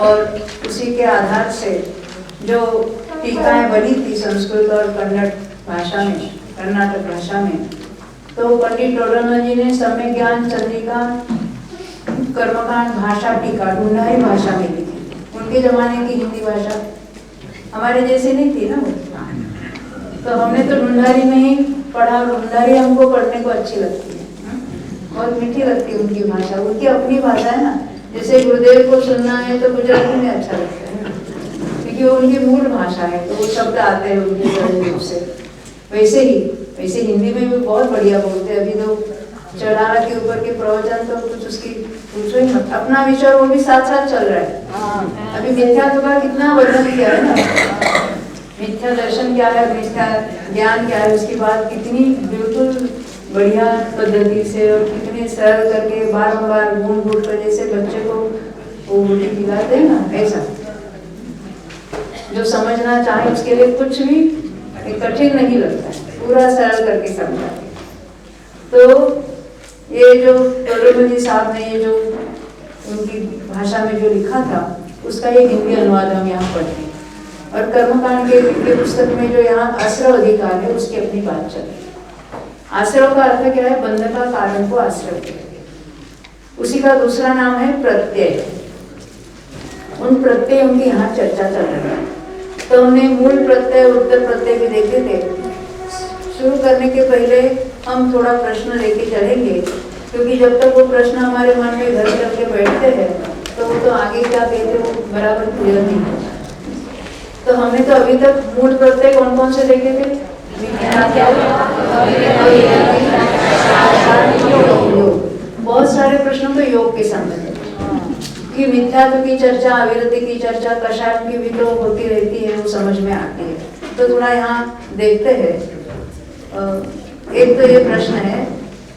और उसी के आधार से जो टीकाएं बनी थी संस्कृत और कन्नड़ भाषा में, कर्नाटक भाषा में, तो पंडित डोडरमल जी ने सम्यक ज्ञान चंद्रिका कर्मकांड भाषा टीका ढूंढाई भाषा में लिखी। उनके जमाने की हिंदी भाषा हमारे जैसे नहीं थी ना वो, तो हमने तो ढूंढारी में ही पढ़ा। ढूंढारी हमको पढ़ने को अच्छी लगती है, बहुत मीठी लगती है उनकी भाषा, उनकी अपनी भाषा है ना। जैसे गुरुदेव को सुनना है तो गुजराती में अच्छा लगता है क्योंकि वो उनकी मूल भाषा है, तो वो शब्द आते हैं उनके सहज रूप से। वैसे हिंदी में भी बहुत बढ़िया बोलते हैं। अभी तो चढ़ाना के ऊपर के प्रवचन तो कुछ उसकी पूछो ही मत, अपना विचार वो भी साथ साथ चल रहा है। अभी मिथ्यात्व का कितना वर्णन किया है ना, मिथ्या दर्शन क्या है, मिथ्या ज्ञान क्या है, उसकी बात कितनी बिल्कुल बढ़िया पद्धति से और कितने सरल करके बारंबार घूम घूम कर, जैसे बच्चे को वो रोटी खिलाते हैं ना, ऐसा जो समझना चाहे उसके लिए कुछ भी कठिन नहीं लगता है, पूरा सरल करके समझाते। तो ये जो डोडरमल जी साहब ने ये जो उनकी भाषा में जो लिखा था उसका ये हिंदी अनुवाद हम यहाँ पढ़ते हैं। और कर्मकांड के पुस्तक में जो यहाँ आश्रव अधिकार है उसकी अपनी बात चल रही है। आश्रव का अर्थ क्या है, बंधन का कारण को आश्रव कहते हैं। उसी का दूसरा नाम है प्रत्यय। उन प्रत्ययों की यहाँ चर्चा चल रही है। तो हमने मूल प्रत्यय उत्तर प्रत्यय भी देखे थे। शुरू करने के पहले हम थोड़ा प्रश्न लेके चलेंगे, क्योंकि जब तक वो प्रश्न हमारे मन में घर करके बैठते हैं तो वो तो आगे क्या कहते वो बराबर क्लियर नहीं होता। तो हमने तो अभी तक मूल प्रत्यय कौन कौन से देखे थे? बहुत सारे प्रश्नों तो योग के संबंध कि मिथ्यात्व की चर्चा, अविरति की चर्चा, कषाय की भी तो होती रहती है, वो समझ में आती है। तो थोड़ा यहाँ देखते हैं। एक तो ये प्रश्न है,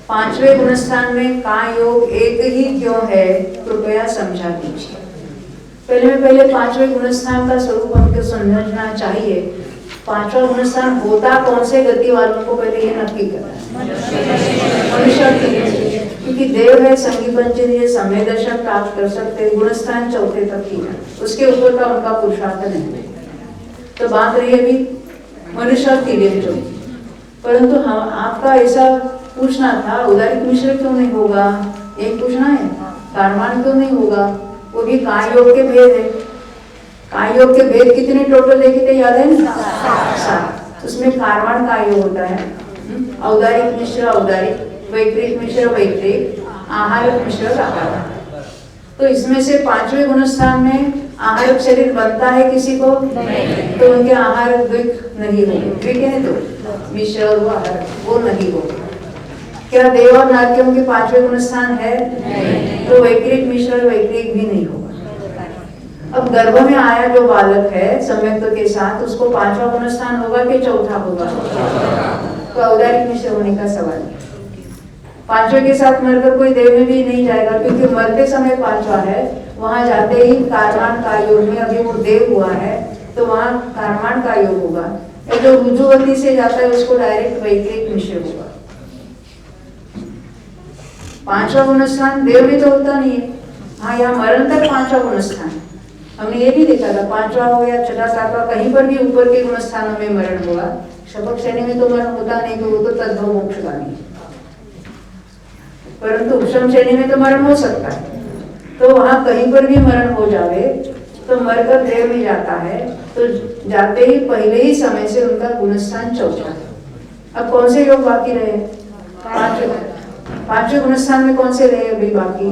पांचवें गुणस्थान में का योग एक ही क्यों है, कृपया समझा दीजिए। पहले पांचवें गुणस्थान का स्वरूप हमको समझना चाहिए। पांचवा गुणस्थान होता कौन से गति वालों को पहले ये नक्की करना है, मनुष्य, क्योंकि देव है, संगी पंचेंद्रिय समय दर्शन प्राप्त कर सकते, गुणस्थान चौथे तक ही है, उसके ऊपर का उनका पुरुषार्थ नहीं। तो बात रही अभी मनुष्य जो, परंतु हम आपका ऐसा पूछना था, उदारिक मिश्र क्यों नहीं होगा, एक पूछना है, कारमान क्यों नहीं होगा, वो भी काय योग के भेद है। काय योग के भेद कितने टोटल देखे थे, याद है ना? 7। उसमें कारवाण काय योग होता है, औदारिक मिश्र औदारिक, वैक्रिक मिश्र वैक्रिक, आहारक मिश्र आहार। तो इसमें से पांचवें गुणस्थान में आहारक शरीर बनता है किसी को नहीं, तो उनके आहार द्विक नहीं होंगे, द्विक है तो मिश्र और वो आहार वो नहीं होगा। क्या देव और नाट्यम के पांचवें गुणस्थान है नहीं, तो वैक्रिक मिश्र और वैक्रिक भी नहीं होगा। अब गर्भ में आया जो बालक है सम्यक्त्व के साथ, उसको पांचवा गुणस्थान होगा कि चौथा होगा? तो औदारिक मिश्र होने का सवाल है। पांचवे के साथ मरकर कोई देव में भी नहीं जाएगा, क्योंकि मरते समय पांचवा है, वहां जाते ही कारमान का योग में अभी वो देव हुआ है तो वहां कारमान का योग होगा। जो रुजुवती से जाता है उसको डायरेक्ट वैक्रिक मिश्र होगा। पांचवा गुणस्थान देव में तो होता नहीं है। हाँ, यहाँ मरण तक पांचवा गुणस्थान, हमने ये भी देखा था, पांचवा हो गया, छठा सातवा, कहीं पर भी ऊपर के गुणस्थानों में मरण होगा। शपथ श्रेणी में तो मरण होता नहीं, तो वो तो तद्भव मोक्षगामी है, परंतु उपशम श्रेणी में तो मरण हो सकता है। तो वहां कहीं पर भी मरण हो जावे तो मरकर देव में जाता है, तो जाते ही पहले ही समय से उनका गुणस्थान चौथा है। अब कौन से योग बाकी रहे? पांचवें गुणस्थान में कौन से रहे अभी बाकी?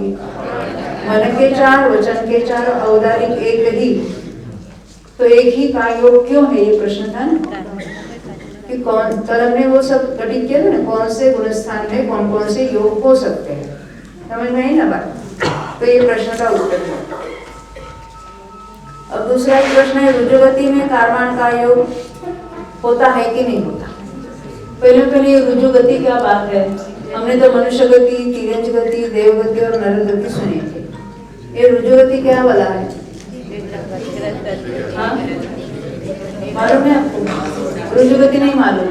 मन के 4, वचन के 4, औदारिक एक ही। तो एक ही का योग क्यों है, ये प्रश्न था ना कि कौन, कल हमने वो सब घटित किया था ना, कौन से गुणस्थान में कौन कौन से योग हो सकते हैं, समझ में आई ना बात? तो ये प्रश्न का उत्तर है। अब दूसरा एक प्रश्न है, रुजुगति में कारवाण का योग होता है कि नहीं होता? पहले रुजुगति क्या बात है? हमने तो मनुष्य गति, तिरंज गति, देवगति और नर गति सुनी थी। ये रुजुगति क्या वाला है? हाँ? मालूम है आपको? रुजुगति नहीं मालूम,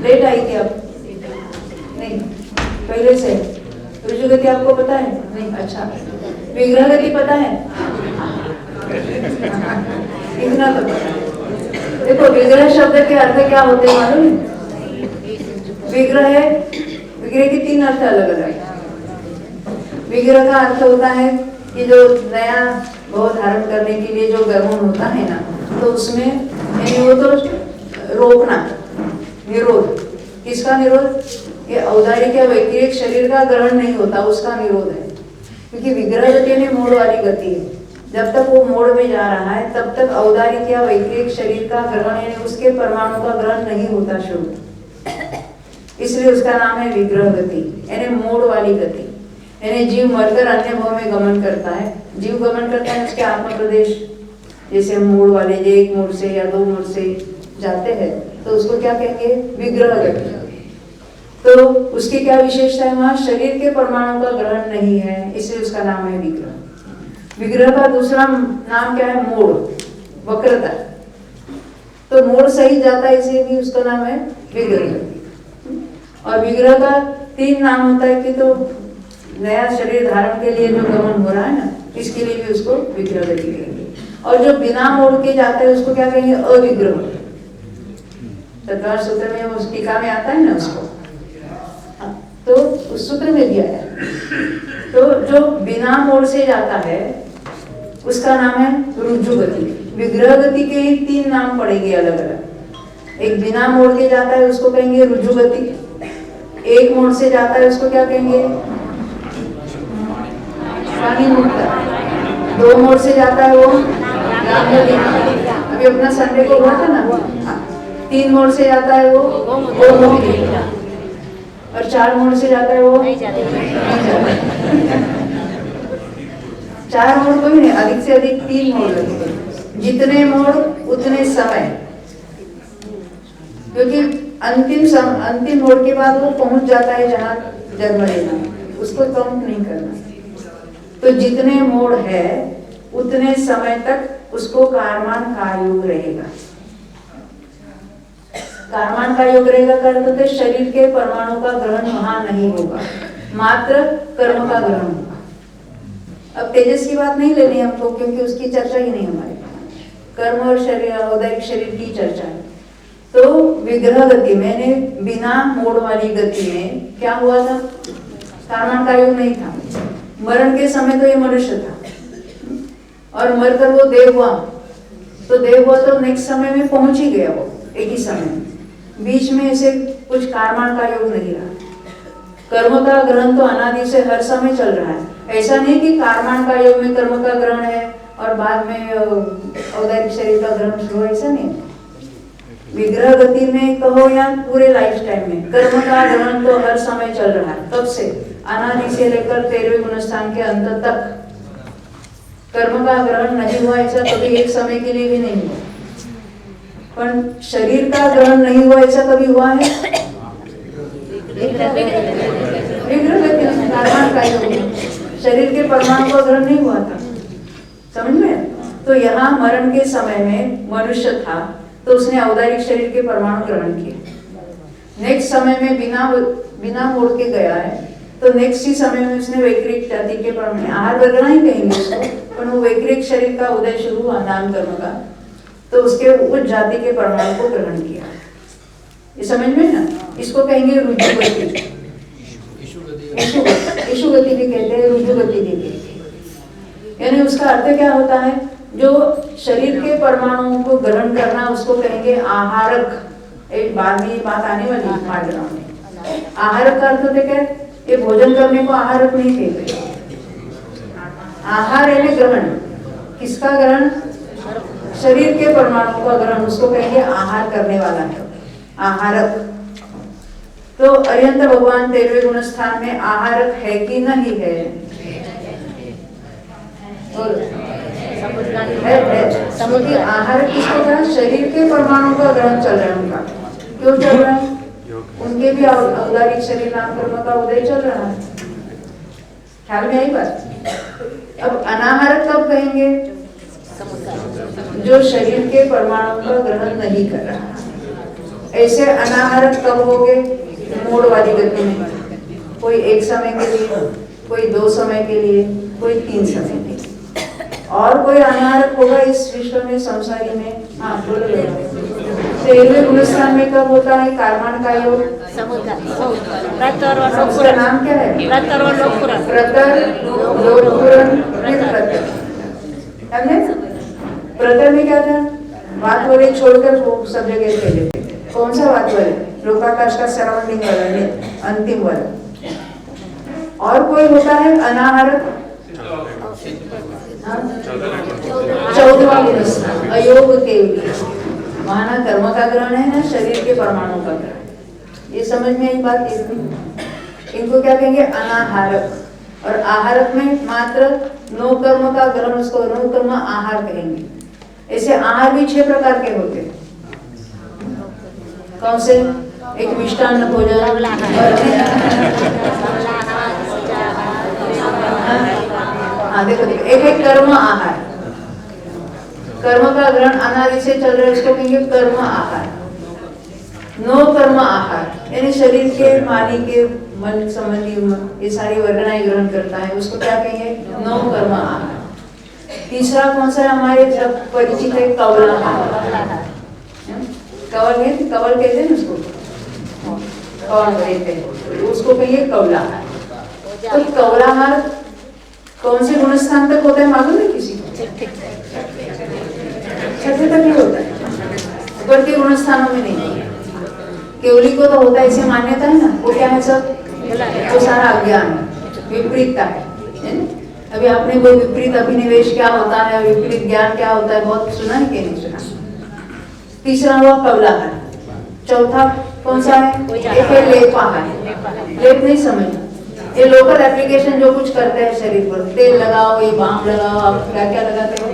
लेट आई थी आप? नहीं, पहले से रुजुगति आपको पता है? नहीं, अच्छा। विग्रह गति पता है? इतना तो पता है। देखो विग्रह शब्द के अर्थ क्या होते हैं मालूम है? विग्रह की 3 अर्थ अलग अलग है। विग्रह का अर्थ होता है कि जो नया भाव धारण करने के लिए जो गमन होता है ना, तो उसमें यानी वो तो रोकना, निरोध। किसका निरोध? ये औदारिक या वैक्रिक शरीर का ग्रहण नहीं होता, उसका निरोध है। क्योंकि विग्रह गति यानी मोड़ वाली गति है। जब तक वो मोड़ में जा रहा है तब तक औदारिक या वैक्रिक शरीर का ग्रहण यानी उसके परमाणु का ग्रहण नहीं होता शुरू। इसलिए उसका नाम है विग्रह गति यानी मोड़ वाली गति। यानी जीव मरकर अन्य भाव में गमन करता है। जीव गमन करता है उसके आत्म प्रदेश, जैसे हम मोड़ वाले जो 1 मोड़ से या 2 मोड़ से जाते हैं तो उसको क्या कहेंगे? विग्रह गति। तो उसकी क्या विशेषता है? वहां शरीर के परमाणु का ग्रहण नहीं है, इसलिए उसका नाम है विग्रह। विग्रह का दूसरा नाम क्या है? मोड़, वक्रता। तो मोड़ सही जाता है इसलिए भी उसका नाम है विग्रह। और विग्रह का 3 नाम होता है कि तो नया शरीर धारण के लिए जो गमन हो रहा है ना, इसके लिए भी उसको विग्रह गति कहेंगे। और जो बिना मोड़ के जाता है उसको क्या कहेंगे? अविग्रह। तत्वार सूत्र में उस टीका में आता है ना उसको, तो उस सूत्र में दिया है। तो जो बिना मोड़ से जाता है उसका नाम है रुजु गति। विग्रह गति के ही 3 नाम पड़ेंगे अलग अलग। एक बिना मोड़ के जाता है उसको कहेंगे रुजु गति। 1 मोड़ से जाता है उसको क्या कहेंगे? पानी मुक्ता। 2 मोड़ से जाता है वो अभी अपना संडे को हुआ था ना। 3 मोड़ से जाता है वो गोमुखी। और 4 मोड़ से जाता है वो नहीं जाता। 4 मोड़ कोई नहीं, अधिक से अधिक 3 मोड़ लगेंगे। जितने मोड़ उतने समय, क्योंकि अंतिम मोड़ के बाद वो पहुंच जाता है जहां जन्म लेना, उसको काउंट नहीं करना। तो जितने मोड़ है उतने समय तक उसको कारमान का योग रहेगा। कारमान का योग रहेगा करते शरीर के परमाणु का ग्रहण वहां नहीं होगा, मात्र कर्म का ग्रहण होगा। अब तेजस की बात नहीं लेनी हमको, क्योंकि उसकी चर्चा ही नहीं हमारे। कर्म और शरीर, औदारिक शरीर की चर्चा है। तो विग्रह गति में बिना मोड़ वाली गति में क्या हुआ था? कारमान का योग नहीं था। मरण के समय तो ये मनुष्य था और मरकर वो देव हुआ, तो देव हुआ तो नेक्स्ट समय में पहुंच ही गया वो एक ही समय में। बीच में ऐसे कुछ कारमान का योग नहीं रहा। कर्म का ग्रहण तो अनादि से हर समय चल रहा है। ऐसा नहीं कि कारमान का योग में कर्म का ग्रहण है और बाद में औदारिक शरीर का ग्रहण शुरू, ऐसा नहीं। विग्रह गति में कहो या पूरे लाइफ टाइम में कर्म का ग्रहण तो हर समय चल रहा है। कब से? अनादि से लेकर 13वें गुणस्थान के अंत तक कर्म का ग्रहण नहीं हुआ, ऐसा कभी एक समय के लिए भी नहीं हुआ। पर शरीर का ग्रहण नहीं हुआ ऐसा कभी हुआ है? विग्रह गति कारमान का योग, शरीर के परमाणु का ग्रहण नहीं हुआ था। समझ में? तो यहाँ मरण के समय में मनुष्य था तो उसने औदारिक शरीर के परमाणु ग्रहण किए। नेक्स्ट समय में बिना मोड़ के गया है, तो नेक्स्ट ही समय में उसने वैक्रिक जाति के परमाणु, आहार वर्गना ही कहेंगे उसको, पर वो वैक्रिक शरीर का उदय शुरू हुआ नाम कर्म का, तो उसके उस जाति के परमाणु को ग्रहण किया। ये समझ में ना? इसको कहेंगे रुजु गति। इशु गति भी कहते हैं, रुजु गति भी कहते हैं। यानी उसका अर्थ क्या होता है? जो शरीर के परमाणुओं को ग्रहण करना उसको कहेंगे आहारक। एक बाद में बात आने वाली है मार्गराम में। आहारक का अर्थ होता है ये भोजन करने को आहारक नहीं कहते। आहार यानी ग्रहण। किसका ग्रहण? शरीर के परमाणु का ग्रहण, उसको कहेंगे आहार करने वाला है, आहारक। तो अरिहंत भगवान 13वें गुणस्थान में आहारक है कि नहीं है? समुद्र आहारक किसको कहा? शरीर के परमाणु का ग्रहण चल रहा है उनका। क्यों चल रहा है? उनके भी औदारिक शरीर नाम कर्म का उदय चल रहा है। ख्याल में आई बात? अब अनाहारक कब कहेंगे? जो शरीर के परमाणु का ग्रहण नहीं कर रहा। ऐसे अनाहारक कब हो गए? मोड़ वाली गति में। कोई 1 समय के लिए, कोई 2 समय के लिए, कोई 3 समय के लिए। और कोई अनाहरक होगा इस विश्व में, संसारी में? हाँ बोलो। तेरहवें गुणस्थान में कब होता है कार्बन का योग? उसका नाम क्या है? प्रतर, लोकपुरन, प्रतर में क्या था? बात वाले छोड़कर वो सब जगह खेले। कौन सा बात वाले? लोकाकाश का सराउंडिंग वाला नहीं, अंतिम वाला। और कोई होता है अनाहरक? 14वां गुणस्थान अयोग केवली। वहां ना कर्म का ग्रहण है ना शरीर के परमाणु का ग्रहण। ये समझ में आई बात? इनको क्या कहेंगे? अनाहारक। और आहारक में मात्र नो कर्म का ग्रहण, उसको नो कर्म आहार कहेंगे। ऐसे आहार भी 6 प्रकार के होते हैं। कौन से? एक मिष्टान्न भोजन, देखो एक एक कर्म आहार। कर्म का ग्रहण अनादि से चल रहा है, उसको कहेंगे कर्म आहार। नो कर्म आहार यानी शरीर के, वाणी के, मन संबंधी ये सारी वर्गनाएं ग्रहण करता है, उसको क्या कहेंगे? नो कर्म आहार। तीसरा कौन सा है? हमारे सब परिचित है कवलाहार। कवल कहते हैं उसको, कवल कहते हैं, उसको कहिए कवलाहार। तो कवलाहार कौन से गुणस्थान तक होता है मालूम है किसी को? 6 तक ही होता है, ऊपर के गुणस्थानों में नहीं। केवली को तो होता है, इसे मान्यता है ना। वो क्या है? सब वो सारा अज्ञान है, विपरीतता है। अभी आपने कोई विपरीत अभिनिवेश क्या होता है, विपरीत ज्ञान क्या होता है, बहुत सुना है कि नहीं सुना? तीसरा हुआ कवलाहार। चौथा कौन सा है? एक है लेपाहार। लेप नहीं समझना, ये लोकल एप्लीकेशन जो कुछ करते हैं शरीर पर, तेल लगाओ, ये बाम लगाओ, आप क्या क्या लगाते हो,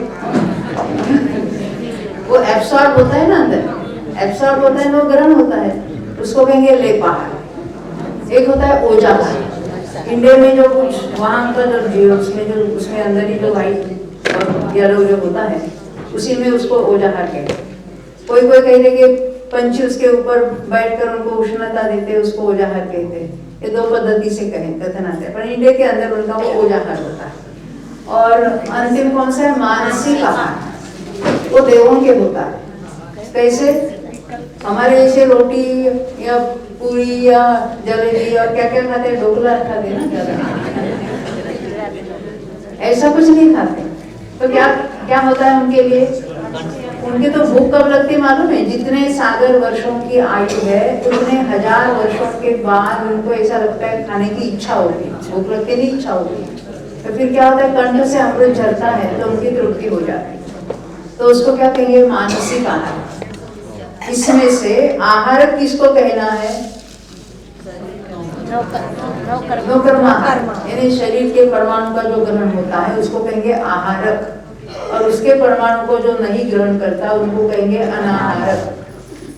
वो एब्सॉर्ब होता है ना अंदर, एब्सॉर्ब होता है, वो ग्रहण होता है, उसको कहेंगे लेपाहार। एक होता है ओजाहार। इंडिया में जो कुछ वहाँ का जो उसमें अंदर ही जो व्हाइट और येलो जो होता है, उसी में उसको ओजाहार कहते हैं। कोई कह देंगे पंछी उसके ऊपर बैठकर उनको उष्णता देते, उसको ओजाहार कहते हैं। ये 2 पद्धति से कहें कथन आता है, पर इंडिया के अंदर उनका वो ओजाहार होता है। और अंतिम कौन सा है? मानसिक आहार। वो देवों के होता है। कैसे? हमारे ऐसे रोटी या पूरी या जलेबी और क्या क्या खाते हैं, ढोकला खाते हैं ना, ऐसा कुछ नहीं खाते। तो क्या होता है उनके लिए? उनके तो भूख कब लगती मालूम है? जितने सागर वर्षों की आयु है उतने 1000 वर्षों के बाद उनको ऐसा लगता है खाने की इच्छा होती है, भूख लगती नहीं, इच्छा होती है। तो फिर क्या होता है? कंठ से अमृत झरता है तो उनकी तृप्ति हो जाती है। तो उसको क्या कहेंगे? मानसिक आहार। इसमें से आहार किसको कहना है? नो कर्म आहार, यानी शरीर के परमाणु का जो ग्रहण होता है उसको कहेंगे आहारक, और उसके परमाणु को जो नहीं ग्रहण करता उनको कहेंगे अनाहारक।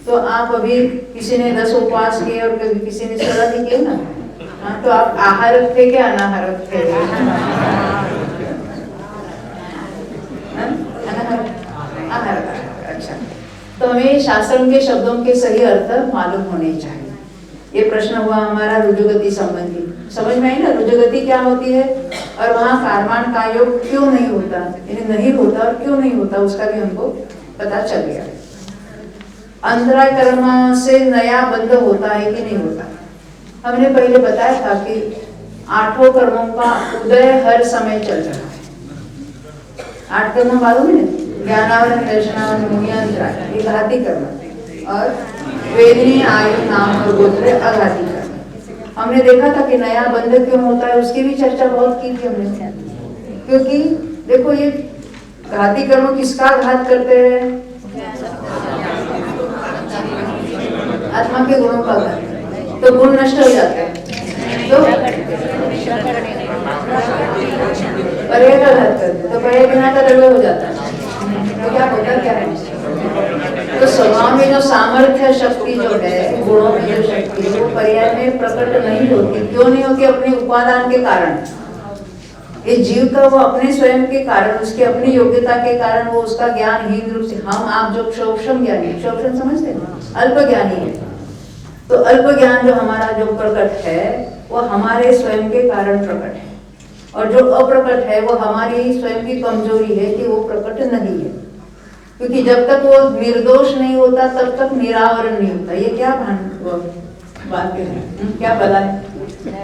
तो आप अभी किसी ने 10 उपवास किए और कभी किसी ने 16 भी किए ना, हाँ, तो आप आहारक थे क्या अनाहारक थे? अच्छा, तो हमें शास्त्र के शब्दों के सही अर्थ मालूम होने चाहिए। ये प्रश्न हुआ हमारा रुजुगति संबंधी। समझ में आई ना रुजुगति क्या होती है, और वहाँ कार्बन का योग क्यों नहीं होता, यानी नहीं होता और क्यों नहीं होता उसका भी हमको पता चल गया। अंतराय कर्म से नया बंध होता है कि नहीं होता? हमने पहले बताया था कि 8 कर्मों का उदय हर समय चल रहा है। 8 कर्म मालूम है? ज्ञानावरण, दर्शनावरण, मुनियांतराय, ये घाती कर्म, और वेदनी, आयु, नाम और गोत्र अघाती कर्म। हमने देखा था कि नया बंध क्यों होता है, उसकी भी चर्चा बहुत की थी हमने। क्योंकि देखो ये घाती कर्म किसका घात करते हैं? आत्मा के गुणों का घात। तो गुण नष्ट हो जाते हैं तो पर्याय का घात करते हैं, तो पर्याय बिना का द्रव्य हो जाता है। तो क्या होता क्या है? तो स्वभाव में जो सामर्थ्य शक्ति जो है, गुणों में जो शक्ति है, वो पर्याय में प्रकट नहीं होती। क्यों नहीं होती? अपने उपादान के कारण। ये जीव का वो अपने स्वयं के कारण, उसके अपनी योग्यता के कारण वो उसका ज्ञान हीन रूप से, हम आप जो क्षोभम ज्ञानी, क्षोभम समझते हैं, अल्प ज्ञानी है, तो अल्प ज्ञान जो हमारा जो प्रकट है वो हमारे स्वयं के कारण प्रकट है। और जो अप्रकट है वो हमारी स्वयं की कमजोरी है कि वो प्रकट नहीं है, क्योंकि जब तक वो निर्दोष नहीं होता तब तक निरावरण नहीं होता। ये क्या बात है, क्या पता है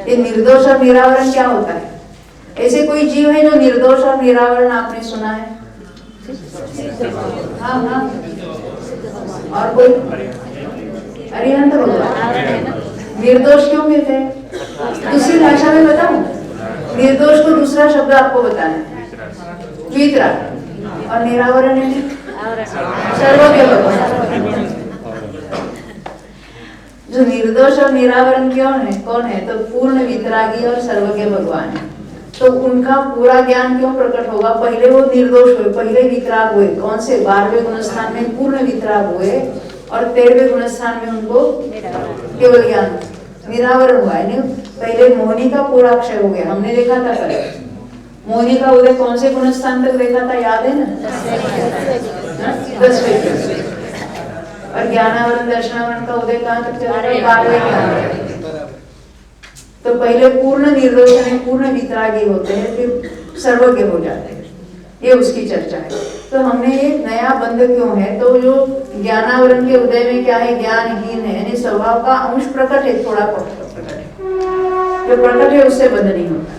ये निर्दोष और निरावरण क्या होता है? ऐसे कोई जीव है जो निर्दोष और निरावरण आपने सुना है? हाँ हाँ, और कोई? अरिहंत भगवान निर्दोष क्यों कहते हैं? दूसरी भाषा में बताऊं? निर्दोष को दूसरा शब्द आपको बताना है, वीतराग। और निरावरण है सर्वज्ञ भगवान। जो निर्दोष और निरावरण कौन है? तो पूर्ण वितरागी और सर्वज्ञ भगवान है। तो उनका पूरा ज्ञान क्यों प्रकट होगा? पहले वो निर्दोष हुए, पहले वितराग हुए। कौन से? 12वें गुणस्थान में पूर्ण वितराग हुए और 13वें गुणस्थान में उनको केवल ज्ञान निरावरण हुआ है। पहले मोहिनी का पूरा क्षय हो गया, हमने देखा था कल। मोहिनी का उदय कौन से गुणस्थान तक देखा था, याद है ना? 10वें। और ज्ञानावरण दर्शनावरण का उदय कहाँ तक चला? 12वें। तो पहले पूर्ण निर्दोष यानी पूर्ण वितरागी होते हैं, फिर सर्वज्ञ हो जाते हैं। ये उसकी चर्चा है। तो हमने एक नया बंध क्यों है? तो जो ज्ञानावरण के उदय में क्या है? ज्ञानहीन है, यानी स्वभाव का अंश प्रकट है, थोड़ा प्रकट है। जो प्रकट है उससे बंध नहीं होता।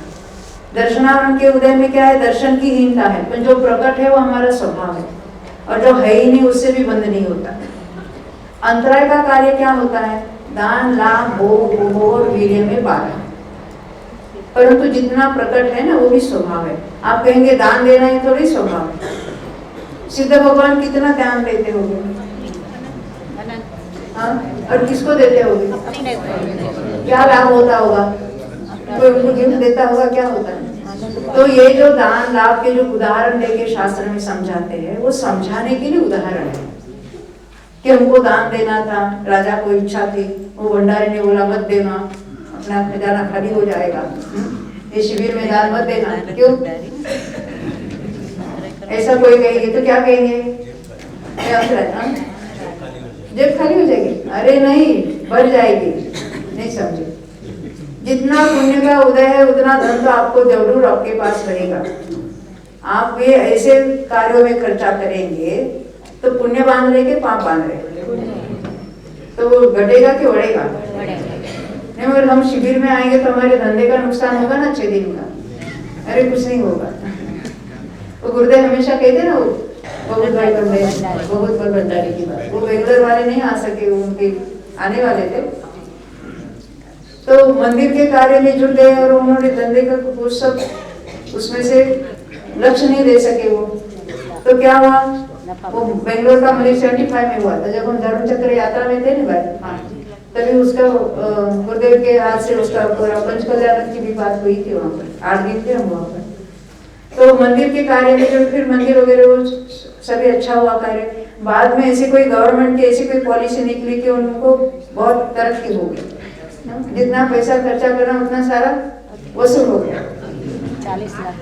दर्शनावरण के उदय में क्या है? दर्शन की हीनता है, पर जो प्रकट है वो हमारा स्वभाव है, और जो है ही नहीं उससे भी बंध नहीं होता। अंतराय का कार्य क्या होता है? दान, लाभ, भोग, उपभोग और वीर्य में बाधा। परंतु जितना प्रकट है ना वो भी स्वभाव है। आप कहेंगे दान देना ही थोड़ी स्वभाव है। सिद्ध भगवान कितना दान देते होंगे? हाँ, और किसको देते होंगे? क्या लाभ होता होगा? कोई उनको गिफ्ट देता होगा, क्या होता है? तो ये जो दान लाभ के जो उदाहरण देके शास्त्र में समझाते हैं, वो समझाने के लिए उदाहरण है कि हमको दान देना था, राजा को इच्छा थी, वो भंडारी ने बोला मत देना, अपना खजाना खाली हो जाएगा, ये शिविर में दान मत देना। क्यों? ऐसा कोई कहेंगे तो क्या कहेंगे? जेब खाली हो जाएगी? अरे नहीं, बढ़ जाएगी। नहीं समझे? जितना पुण्य का उदय है उतना धन तो आपको जरूर आपके पास रहेगा। आप ये ऐसे कार्यों में खर्चा करेंगे तो पुण्य बांध रहे के पाप बांध रहे, तो वो घटेगा कि बढ़ेगा? नहीं, मगर हम शिविर में आएंगे तो हमारे धंधे का नुकसान होगा ना 6 दिन का। अरे कुछ नहीं होगा। वो गुरुदेव हमेशा कहते ना, वो बहुत बड़ भंडारी की बात, वो बेंगलोर वाले नहीं आ सके, उनके आने वाले थे, तो मंदिर के कार्य में जुट गए और उन्होंने धंधे का कुछ सब उसमें से लक्ष्य नहीं दे सके। वो तो क्या हुआ? वो बेंगलोर का मुझे 75 में हुआ था, जब हम धर्म चक्र यात्रा में थे ना भाई, तभी उसका गुरुदेव के हाथ से उसका पंच कल्याण की भी बात हुई थी। वहाँ पर 8 दिन थे हम वहाँ पर। तो मंदिर के कार्य में जो फिर मंदिर वगैरह वो सभी अच्छा हुआ कार्य। बाद में ऐसी कोई गवर्नमेंट की ऐसी कोई पॉलिसी निकली कि उनको बहुत तरक्की हो गई, जितना पैसा खर्चा करना उतना सारा वसूल हो गया। 40 लाख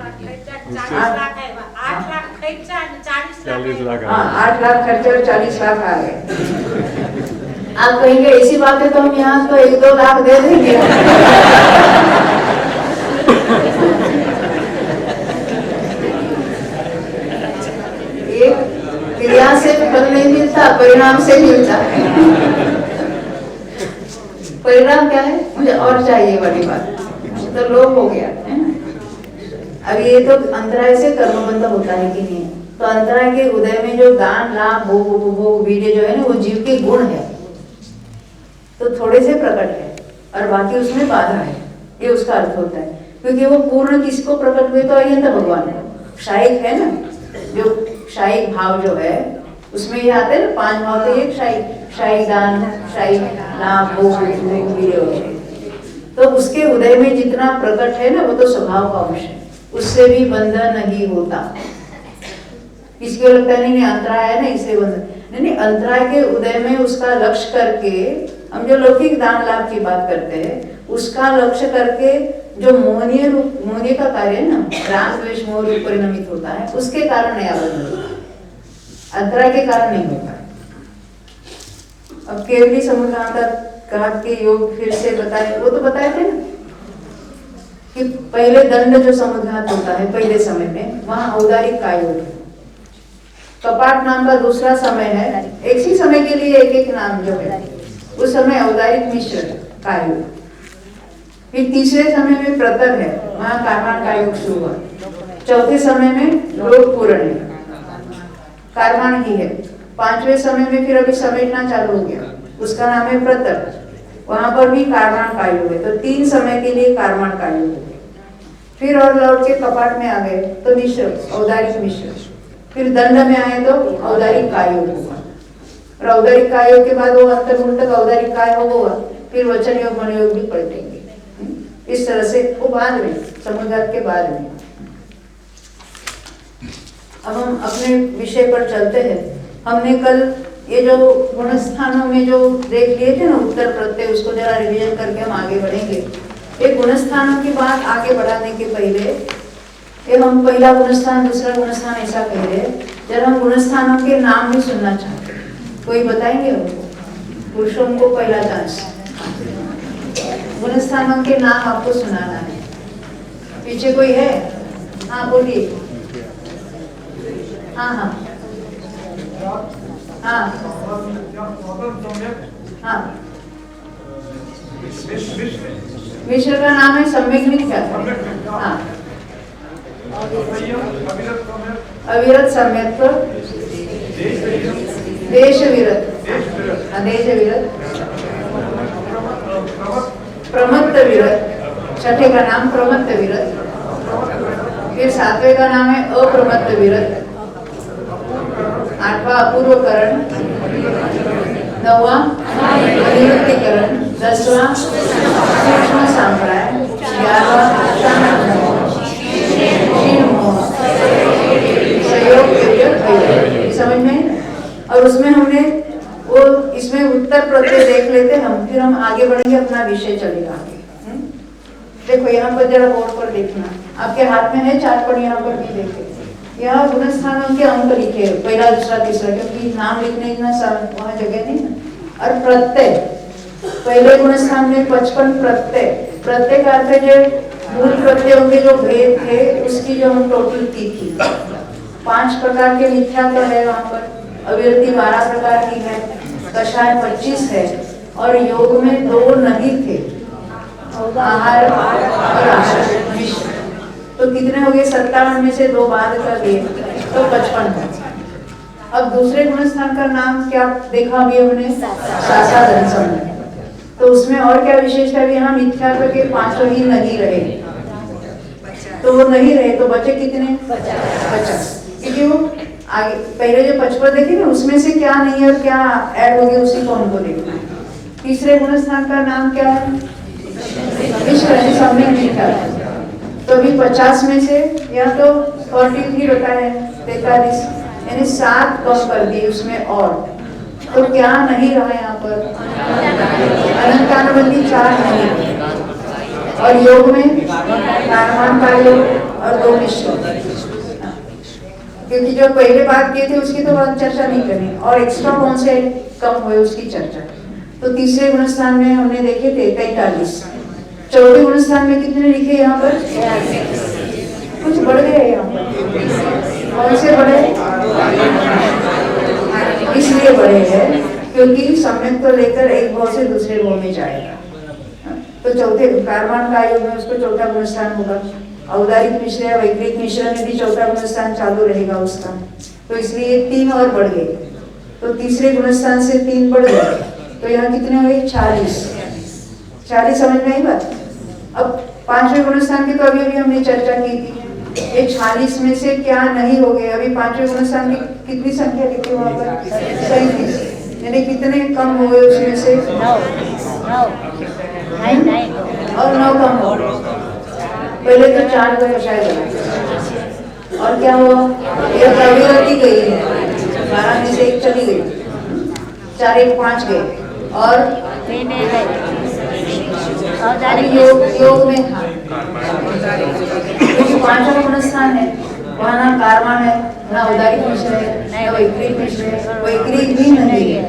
8 लाख खर्चा 40 लाख। हाँ, 8 लाख खर्चा और 40 लाख आ गए। आप कहेंगे ऐसी बात है तो हम यहाँ तो 1-2 लाख दे देंगे। एक क्रिया से फल नहीं मिलता, परिणाम से मिलता है। परिणाम क्या है? मुझे और चाहिए वाली बात, तो लोभ हो गया है ना। अब ये तो अंतराय से कर्मबंध होता है कि नहीं? तो अंतराय के उदय में जो दान लाभ भोग उपभोग वीर्य जो है ना, वो जीव के गुण है, तो थोड़े से प्रकट है और बाकी उसमें बाधा है, ये उसका अर्थ होता है। क्योंकि वो पूर्ण किसको प्रकट हुए? तो अरिहंत भगवान को। क्षायिक है ना, जो क्षायिक भाव जो है उसमें ये आते हैं ना 5 भाव, तो ये क्षायिक दान, क्षायिक लाभ भोग वीर्य, तो उसके उदय में जितना प्रकट है ना वो तो स्वभाव का अंश है, उससे भी बंधन नहीं होता। किसी को लगता है नहीं अंतराय है ना इससे बंधन नहीं, अंतराय के उदय में उसका लक्ष्य करके हम जो लौकिक दान लाभ की बात करते हैं उसका लक्ष्य करके जो मोहनीय का कार्य है ना, राग द्वेष मोह रूप परिणमित होता है, उसके कारण नया बंधन होता है, अंतराय के कारण नहीं होता। अब केवली समुद्रांतर का के योग फिर से बताए, वो तो बताए थे ना कि पहले दंड जो समुद्घात होता है पहले समय में, वहाँ औदारिक का योग है। कपाट नाम का दूसरा समय है, एक ही समय के लिए एक एक नाम जो है, उस समय औदारिक मिश्र का योग। फिर तीसरे समय में प्रतर है, वहाँ कारवाण का योग शुरू हुआ। चौथे समय में लोक पूर्ण है, कारवाण ही है। पांचवें समय में फिर अभी समेटना चालू हो गया, उसका नाम है प्रतर, वहां पर भी कारवाण का योग है। तो 3 समय के लिए कारवाण का योग हो गया। फिर और लौट के कपाट में आ गए तो मिश्र, औदारिक मिश्र। फिर दंड में आए तो औदारिक काय योग हुआ, और औदारिक काय योग के बाद वो अंतर्मुंडक औदारिक काय योग हुआ। फिर वचन योग मन योग भी पलटेंगे। इस तरह से वो बाद में, समुद्घात के बाद में। अब हम अपने विषय पर चलते हैं। हमने कल ये जो गुणस्थानों में जो देख लिए थे ना उत्तर प्रत्यय, उसको जरा रिवीजन करके हम आगे बढ़ेंगे। ये गुणस्थानों की बात आगे बढ़ाने के पहले ये हम पहला गुणस्थान दूसरा गुणस्थान ऐसा कह रहे हैं, जब हम गुणस्थानों के नाम भी सुनना चाहते हैं। कोई बताएंगे हमको? पुरुषों को पहला चांस, गुणस्थानों के नाम आपको सुनाना है। पीछे कोई है? हाँ बोलिए। हाँ हाँ हाँ हाँ, मिश्र का नाम है सम्यक मिथ्या। हाँ, अविरत सम्यक, देश विरत, देश विरत, प्रमत्त विरत, छठे का नाम प्रमत्त विरत। फिर सातवें का नाम है अप्रमत्त विरत, आठवां अपूर्वकरण, नौवां अनिवृत्तिकरण, 10वां सूक्ष्म संप्राय, 11वां समझ में। और उसमें हमने वो इसमें उत्तर प्रत्यय देख लेते हम, फिर हम आगे बढ़ेंगे, अपना विषय चलेगा आगे। देखो यहाँ पर जरा बोर्ड पर देखना, आपके हाथ में है चार्ट पर, यहाँ पर भी देखे। यहाँ गुणस्थानों के अंक लिखे, पहला दूसरा तीसरा, क्योंकि नाम लिखने इतना वहाँ जगह नहीं ना। और प्रत्यय, पहले गुणस्थान में 55 प्रत्यय, प्रत्यय का अर्थ जो मूल प्रत्ययों के जो भेद थे उसकी जो हम टोटल की थी। 5 प्रकार के मिथ्या तो है वहाँ पर, अविरति 12 प्रकार की है, कषाय 25 है, और योग में 2 नहीं थे, आहार और आहार मिश्र। तो कितने हो गए? 57 में से 2 बाद कर दिए तो 55 है। अब दूसरे गुणस्थान का नाम क्या देखा अभी हमने? सासा दंसम। तो उसमें और क्या विशेषता? भी यहाँ मिथ्या के 5 ही नहीं रहे, तो वो नहीं रहे तो बचे कितने? 50। क्योंकि वो आगे पहले जो 55 देखे ना, उसमें से क्या नहीं और क्या ऐड हो गया उसी को हमको देखना है। तीसरे गुणस्थान का नाम क्या है? सम्यक मिथ्या। तो अभी 50 में से या तो 43 बताया है, 43, यानी 7 कम कर दिए उसमें। और तो क्या नहीं रहा यहाँ पर? अलंकानुबंधी 4 नहीं, और योग में कारवाण का योग और 2 मिश्र। क्योंकि जो पहले बात किए थे उसकी तो बात चर्चा नहीं करनी, और एक्स्ट्रा कौन से कम हुए उसकी चर्चा। तो तीसरे गुणस्थान में हमने देखे थे 43। चौथे गुणस्थान में कितने लिखे यहाँ पर? कुछ बढ़ गए यहाँ पर। कौन से बढ़े? इसलिए बढ़े हैं क्योंकि सम्यक को लेकर एक भाव से दूसरे भाव में जाएगा। तो चौथे कारवाण का योग में उसको चौथा गुणस्थान होगा। औदारिक मिश्र या वैकृत मिश्र में भी चौथा गुणस्थान चालू रहेगा उसका। तो इसलिए 3 और बढ़ गए, तो तीसरे गुणस्थान से 3 बढ़ गए, तो यहाँ कितने हुए? 40। 40 समझ में आई बात? अब 5वें गुणस्थान की तो अभी अभी हमने चर्चा की थी। ये 40 में से क्या नहीं हो गए? अभी 5वें गुणस्थान की कितनी संख्या लिखी वहाँ पर? 37, यानी कितने कम हो गए उसमें से? 9 और 9 कम हो गए। पहले तो 4 गए शायद, और क्या हुआ? एक अविरति गई है, 12 में से 1 चली गई, 4 1 5 गए, और योग में था क्योंकि 5वां गुणस्थान है, वहाँ ना कारवाण है, ना औदारिक मिश्र है, ना वैकृत मिश्र है, वैकृत भी नहीं है।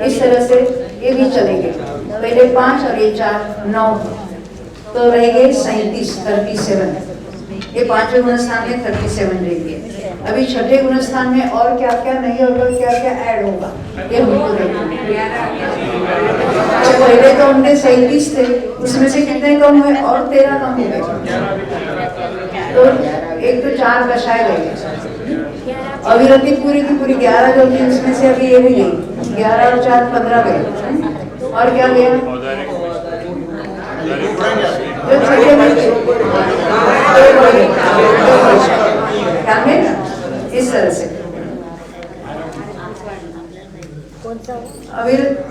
इस तरह से ये भी चलेंगे, पहले 5 और ये 4 9। तो रह गए 37। ये पांचवें गुण स्थान में 37 रहेंगे। अभी छठे गुण स्थान में और क्या क्या नहीं होगा, क्या क्या ऐड होगा, ये हमको देखना। तो पहले तो हमने 37 थे, उसमें से कितने कम हुए और 13 कम हो गए। तो एक तो 4 कषाय गए, अविरति पूरी की पूरी 11 जो थी उसमें से अभी ये भी गई, 11 और 4 15 गए। और क्या गया जो छठे में क्या है ना, इस तरह से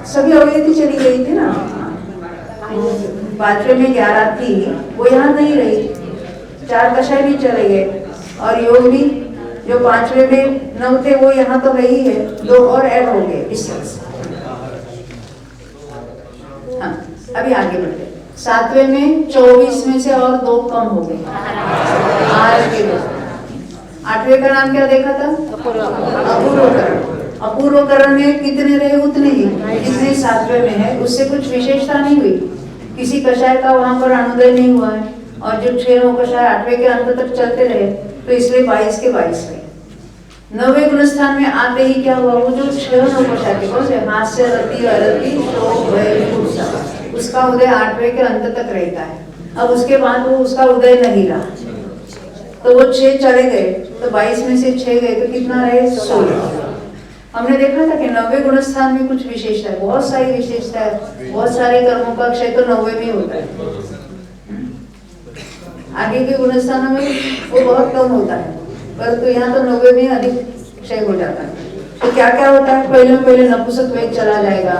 सभी अविरति चली गई थी ना। पांचवें में 11 थी, वो यहाँ नहीं रही, 4 कषाय भी चले गए और योग भी जो पांचवें में 9 थे वो यहाँ तो रही है, 2 और ऐड हो गए इस तरह से। हाँ, अभी आगे बढ़ते। सातवें में 24 में से और 2 कम हो गए, 8 के 2। आठवें का नाम क्या देखा था, अपूर्वकरण। अपूर्वकरण में कितने रहे उतने ही, जितने सातवें में है उससे कुछ विशेषता नहीं हुई, किसी कषाय का वहां पर अनुदय नहीं हुआ है। और जो 6 कषाय 8वें के अंत तक चलते रहे तो इसलिए 22 के 22 रहे। 9वें गुण स्थान में आते ही क्या हुआ, वो जो 6 कषाय थे कौन से, हास्य, रति, अरति, शोक, भय, मूर्छा, उसका उदय 8वें के अंत तक रहता है। अब उसके बाद वो उसका उदय नहीं रहा, तो वो 6 चले गए, तो 22 में से 6 गए तो कितना रहे, 16। हमने देखा था कि 9वें गुण स्थान में कुछ विशेषता है, बहुत सारी विशेषता है, बहुत सारे कर्मों का क्षय तो 9वें में होता है। आगे के गुण स्थानों में वो बहुत कम होता है, परंतु यहाँ तो 9वें में अधिक क्षय हो जाता है। तो क्या क्या होता है, पहले नपुंसक वेद चला जाएगा,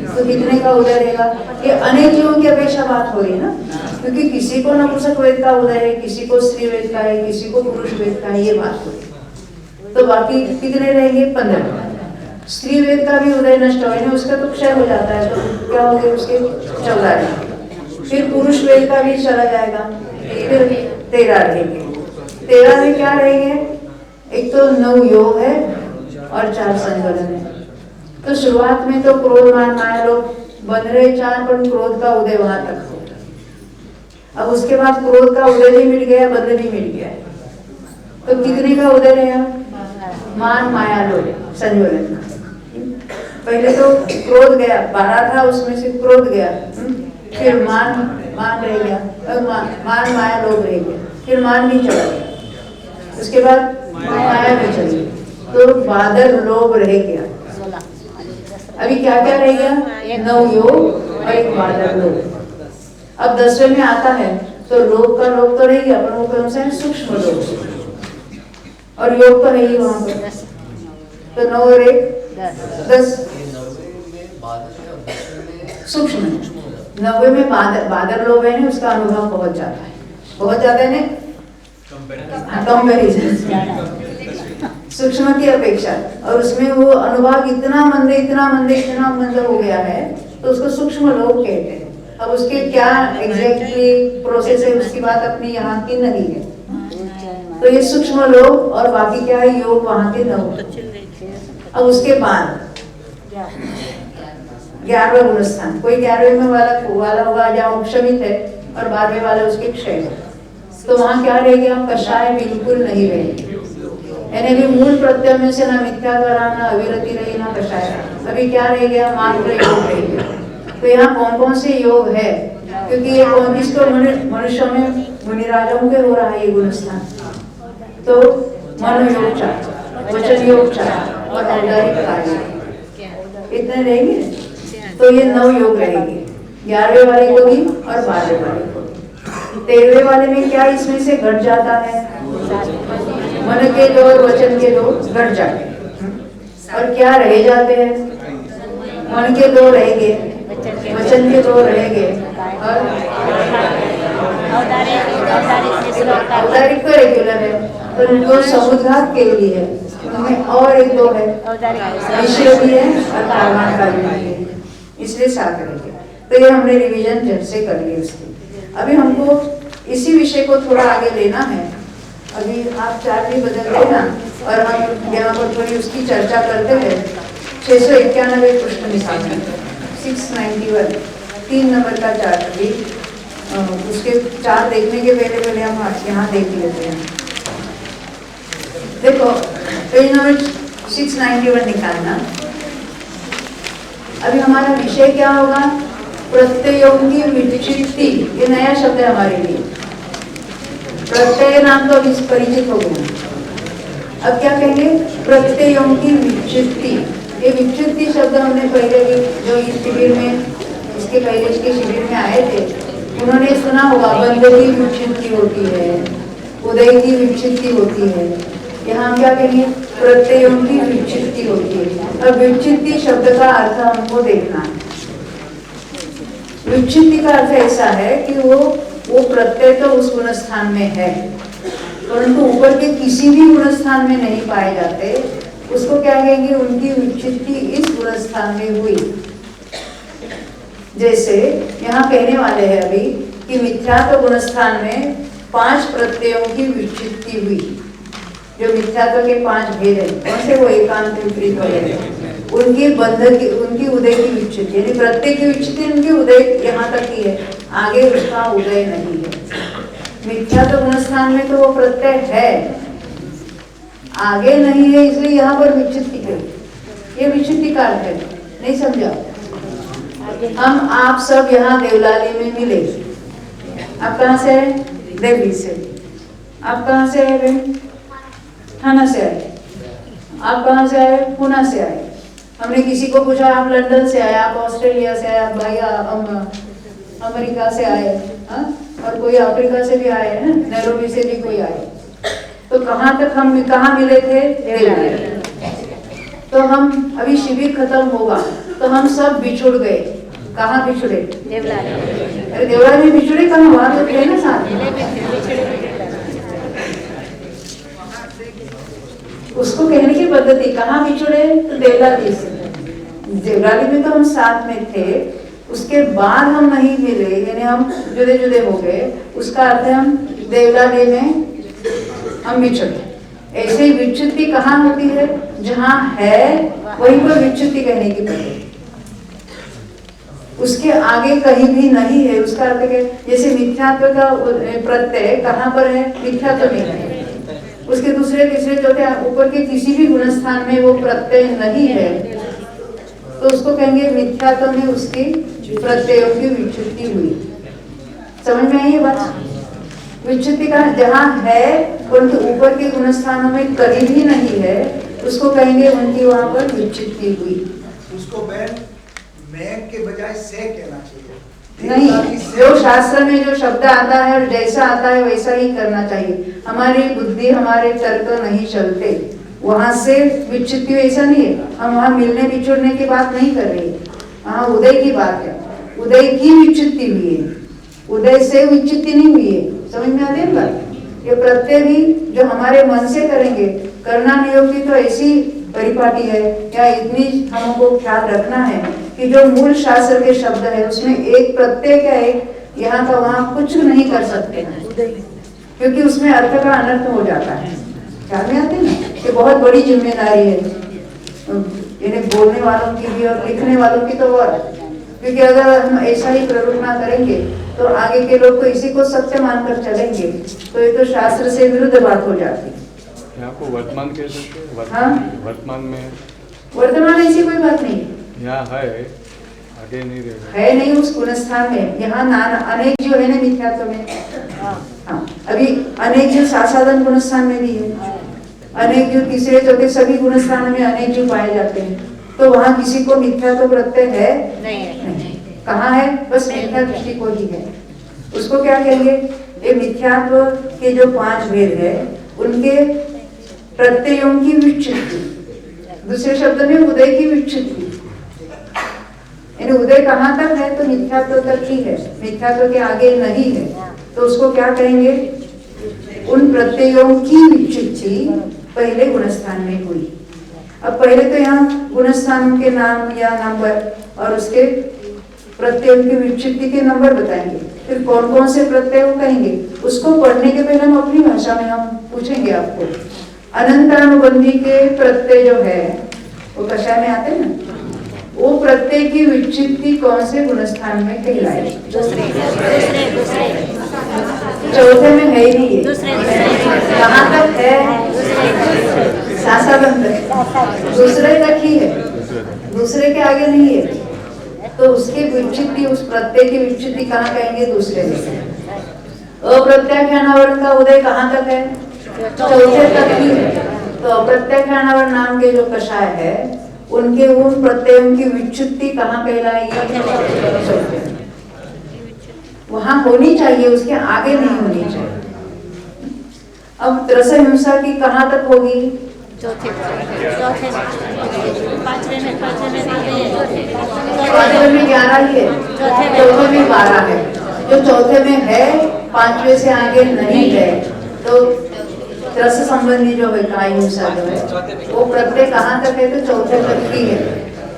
तो कितने का उदय रहेगा। ये अनेक जीवों की अपेक्षा बात हो रही है ना, क्योंकि किसी को नपुंसक वेद का उदय है, किसी को स्त्री वेद का है, किसी को पुरुष वेद का है, ये बात हो रही। तो बाकी कितने रहेंगे, 15। स्त्री वेद का भी उदय नष्ट हो गया, उसका तो क्षय हो जाता है, तो क्या हो गए उसके 14 रहेंगे। फिर पुरुष वेद का भी चला जाएगा, फिर 13 रहेंगे। 13 में क्या रहेंगे, एक तो 9 योग है और 4 संवलन है। तो शुरुआत में तो क्रोध मान माया लोग बन रहे 4, पर क्रोध का उदय वहां तक हो। अब उसके बाद क्रोध का उदय भी मिट गया, बंध भी मिट गया, तो कितने का उदय रहेगा, मान माया लोग संवलन। पहले तो क्रोध गया, 12 था उसमें से क्रोध गया, फिर मान रह गया, मान माया लोभ रह गया, फिर मान भी चला गया, उसके बाद माया भी चली, तो बादल लोभ रह गया। अभी क्या क्या रह गया, 9 योग और 1 बादल लोभ। अब 10वें में आता है तो लोभ का लोभ तो रह गया, पर वो कौन सा है, सूक्ष्म लोभ, और योग तो है ही वहां पर। तो 9 और 1 10 सूक्ष्म। 90 में बादल लोभ है ना, उसका अनुभव बहुत ज्यादा है, बहुत ज्यादा है ना, कंपैरिजन सूक्ष्म की अपेक्षा, और उसमें वो अनुभाग इतना मंद हो गया है, तो उसको सूक्ष्म लोभ कहते हैं। अब उसके क्या एग्जैक्टली प्रोसेस है उसकी बात अपनी यहाँ की नहीं है, तो ये सूक्ष्म लोभ और बाकी क्या है, योग वहां के 9। अब उसके बाद 11वां गुण स्थान, कोई 11वें में वाला होगा जहाँ उपशमित है और 12वें वाला उसके क्षय है, तो वहां क्या रहेगा, कषाय बिल्कुल नहीं रहेगी, यानी भी मूल प्रत्यय में से ना मिथ्याकरण, ना अविरति रही, ना कषाय। अभी क्या रह गया, मात्र योग रह गया। तो यहाँ कौन कौन से योग है, क्योंकि ये 29 तो मनुष्यों में मुनिराजों के हो रहा है ये गुण स्थान, तो मनोयोग 4, वचन योग 4 और औदारिक कार्य, इतने रहेंगे। तो ये 9 योग रहेंगे, 11वें वाले को भी और 12वें वाले को। 13वें वाले में क्या इसमें से घट जाता है, मन के 2 और वचन के 2 घट जाते हैं, और क्या रह जाते हैं, मन के 2 रहेंगे, वचन के 2 रहेंगे, और औदारिक तो रेगुलर है, तो जो समुद्घात के लिए है उनमें और एक 2 है, विषय भी है और कार्बन का भी है, इसलिए 7 रहेंगे। तो ये हमने रिवीजन जब से कर ली उसकी। अभी हमको इसी विषय को थोड़ा आगे लेना है, अभी आप चार्ट भी बदल देना और हम यहाँ पर थोड़ी उसकी चर्चा करते हैं। 691 पृष्ठ निकालना, 691 3 नंबर का चार्ट भी उसके चार देखने के पहले हम यहाँ देख लेते हैं। देखो पेज नंबर 691 निकालना। अभी हमारा विषय क्या होगा? प्रत्ययों की विचित्ति। ये नया शब्द है हमारे लिए। प्रत्यय नाम तो अभी परिचित हो गया। अब क्या कहेंगे? प्रत्ययों की विचित्ति। ये विचित्ति शब्द हमने पहले भी जो इस शिविर में, इसके पहले इसके शिविर में आए थे, उन्होंने सुना होगा। बंध की विचित्ति होती है, उदय की विचित्ति होती है। यहाँ क्या कहेंगे? प्रत्ययों की विचित्ति होती है। अब विचित्ति शब्द का अर्थ हमको देखना है। विचित्ति का अर्थ ऐसा है कि वो प्रत्यय तो उस गुण स्थान में है, परंतु ऊपर के किसी भी गुण स्थान में नहीं पाए जाते। उसको क्या कहेंगे? उनकी विचित्ति इस गुण स्थान में हुई। जैसे यहाँ कहने वाले हैं अभी कि मिथ्यात्व गुण स्थान में 5 प्रत्ययों की विचित्ति हुई। जो मिथ्यात्व के 5 भेद है, कौन से? वो एकांत, विपरीत वगैरह। उनकी बंध की, उनकी उदय की विचित्ति, यानी प्रत्यय की विचित्ति उनकी उदय यहाँ तक की है, आगे उसका उदय नहीं है। मिथ्यात्व गुण स्थान में तो वो प्रत्यय है, आगे नहीं है, इसलिए यहाँ पर विचित्ति कही। ये विचित्ति का अर्थ है। नहीं समझा? हम आप सब यहाँ देवलाली में मिले। आप कहाँ से है? दिल्ली से। आप कहाँ से है बहन? थाना से आए। आप कहाँ से आए? पुणे से आए। हमने किसी को पूछा आप लंदन से आए, आप ऑस्ट्रेलिया से आए, आप भाई अमेरिका से आए, और कोई अफ्रीका से भी आए हैं, नैरोबी से भी कोई आए। तो कहाँ तक हम कहाँ मिले थे? तो हम अभी शिविर खत्म होगा तो हम सब बिछुड़ गए। कहाँ बिछुड़े? देवलाली। अरे देवलाली में बिछुड़े कहाँ? वहाँ तो थे ना साथ में। उसको कहने की पद्धति कहाँ बिछुड़े? तो देवलाली से। देवलाली में तो हम साथ में थे, उसके बाद हम नहीं मिले, यानी हम जुदे जुदे हो गए। उसका अर्थ है हम देवलाली में हम बिछुड़े। ऐसे ही विचित्ति कहाँ होती है? जहाँ है वहीं पर विचित्ति कहने की पद्धति। उसके आगे कहीं भी नहीं है। उसका अर्थ है जैसे मिथ्यात्व का प्रत्यय कहाँ पर है? मिथ्यात्व में है। उसके दूसरे तीसरे चौथे ऊपर के किसी भी गुण स्थान में वो प्रत्यय नहीं है, तो उसको कहेंगे मिथ्यात्व में उसकी प्रत्ययों की विचित्ति हुई। समझ में आई ये बात? विचित्ति का जहाँ है परंतु ऊपर के गुण स्थानों में कहीं भी नहीं है, उसको कहेंगे उनकी वहां पर विचित्ति हुई। उसको मैं के बजाय से कहना चाहिए। नहीं, जो शास्त्र में जो शब्द आता है और जैसा आता है वैसा ही करना चाहिए। हमारी बुद्धि, हमारे तर्क नहीं चलते। वहां से विचित्ति ऐसा नहीं है। हम वहां मिलने बिछुड़ने की बात नहीं कर रहे, वहां उदय की बात है। उदय की विचित्ति हुई है, उदय से विचित्ति नहीं हुई है। समझ में आती है बात? ये प्रत्यय भी जो हमारे मन से करेंगे, करना नियोग की तो ऐसी परिपाटी है, या इतनी हमको ख्याल रखना है कि जो मूल शास्त्र के शब्द है उसमें एक प्रत्यय क्या है, यहाँ का वहाँ कुछ नहीं कर सकते हैं, क्योंकि उसमें अर्थ का अनर्थ हो जाता है। ख्याल में आते हैं? ये बहुत बड़ी जिम्मेदारी है, इन्हें बोलने वालों की भी और लिखने वालों की तो और, क्योंकि अगर हम ऐसा ही प्रयोग ना करेंगे तो आगे के लोग तो इसी को सत्य मानकर चलेंगे, तो ये तो शास्त्र से विरुद्ध बात हो जाती है। आपको वर्तमान कह सकते हैं? हाँ? वर्तमान ऐसी कोई बात नहीं यहाँ है, आगे नहीं रहेगा। है नहीं उस गुण स्थान में। यहाँ नाना अनेक जो है ना मिथ्यात्व में, हाँ अभी अनेक जो साधारण गुण स्थान में भी है, अनेक जो तीसरे चौथे सभी गुण स्थान में अनेक जो पाए जाते हैं, तो वहाँ किसी को मिथ्यात्व प्रत्यय है नहीं। कहाँ है? बस मिथ्या दृष्टि को ही है। उसको क्या कहेंगे? ये मिथ्यात्व के जो 5 भेद है उनके प्रत्ययों की विचित्ति, दूसरे शब्द में उदय की विचित्ति। यानी उदय कहाँ तक है? तो मिथ्यात्व तक ही है, मिथ्यात्व के आगे नहीं है। तो उसको क्या कहेंगे? उन प्रत्ययों की विचित्ति पहले गुणस्थान में हुई। अब पहले तो यहाँ गुणस्थानों के नाम या नंबर और उसके प्रत्ययों की विचित्ति के नंबर बताएंगे, फिर कौन कौन से प्रत्यय कहेंगे। उसको पढ़ने के पहले हम अपनी भाषा में हम पूछेंगे आपको। अनंतानुबंधी के प्रत्यय जो है वो कक्षा में आते हैं ना, वो प्रत्यय की विच्छित्ति कौन से गुणस्थान में कहलाएगी? चौथे में है ही नहीं है। कहाँ तक है? सासाबंद तक, दूसरे तक ही है, दूसरे के आगे नहीं है। तो उसकी विच्छित्ति, उस प्रत्यय की विच्छित्ति कहाँ कहेंगे? दूसरे में। अप्रत्याख्यानावरण का उदय कहाँ तक है? चौथे तक ही है। तो अप्रत्याख्यानावरण नाम के जो कषाय है उनके उन प्रत्ययों की विच्छित्ति कहाँ कहलाएगी? चौथे। वहां होनी चाहिए, उसके आगे नहीं होनी चाहिए। अब रस हिंसा की कहाँ तक होगी? चौथे में 11 ही है, चौथे में 12 है। जो चौथे में है, पांचवे से आगे नहीं है, तो रस संबंधी जो है काय हिंसा जो है वो प्रत्यय कहाँ तक है? तो चौथे तक ही है।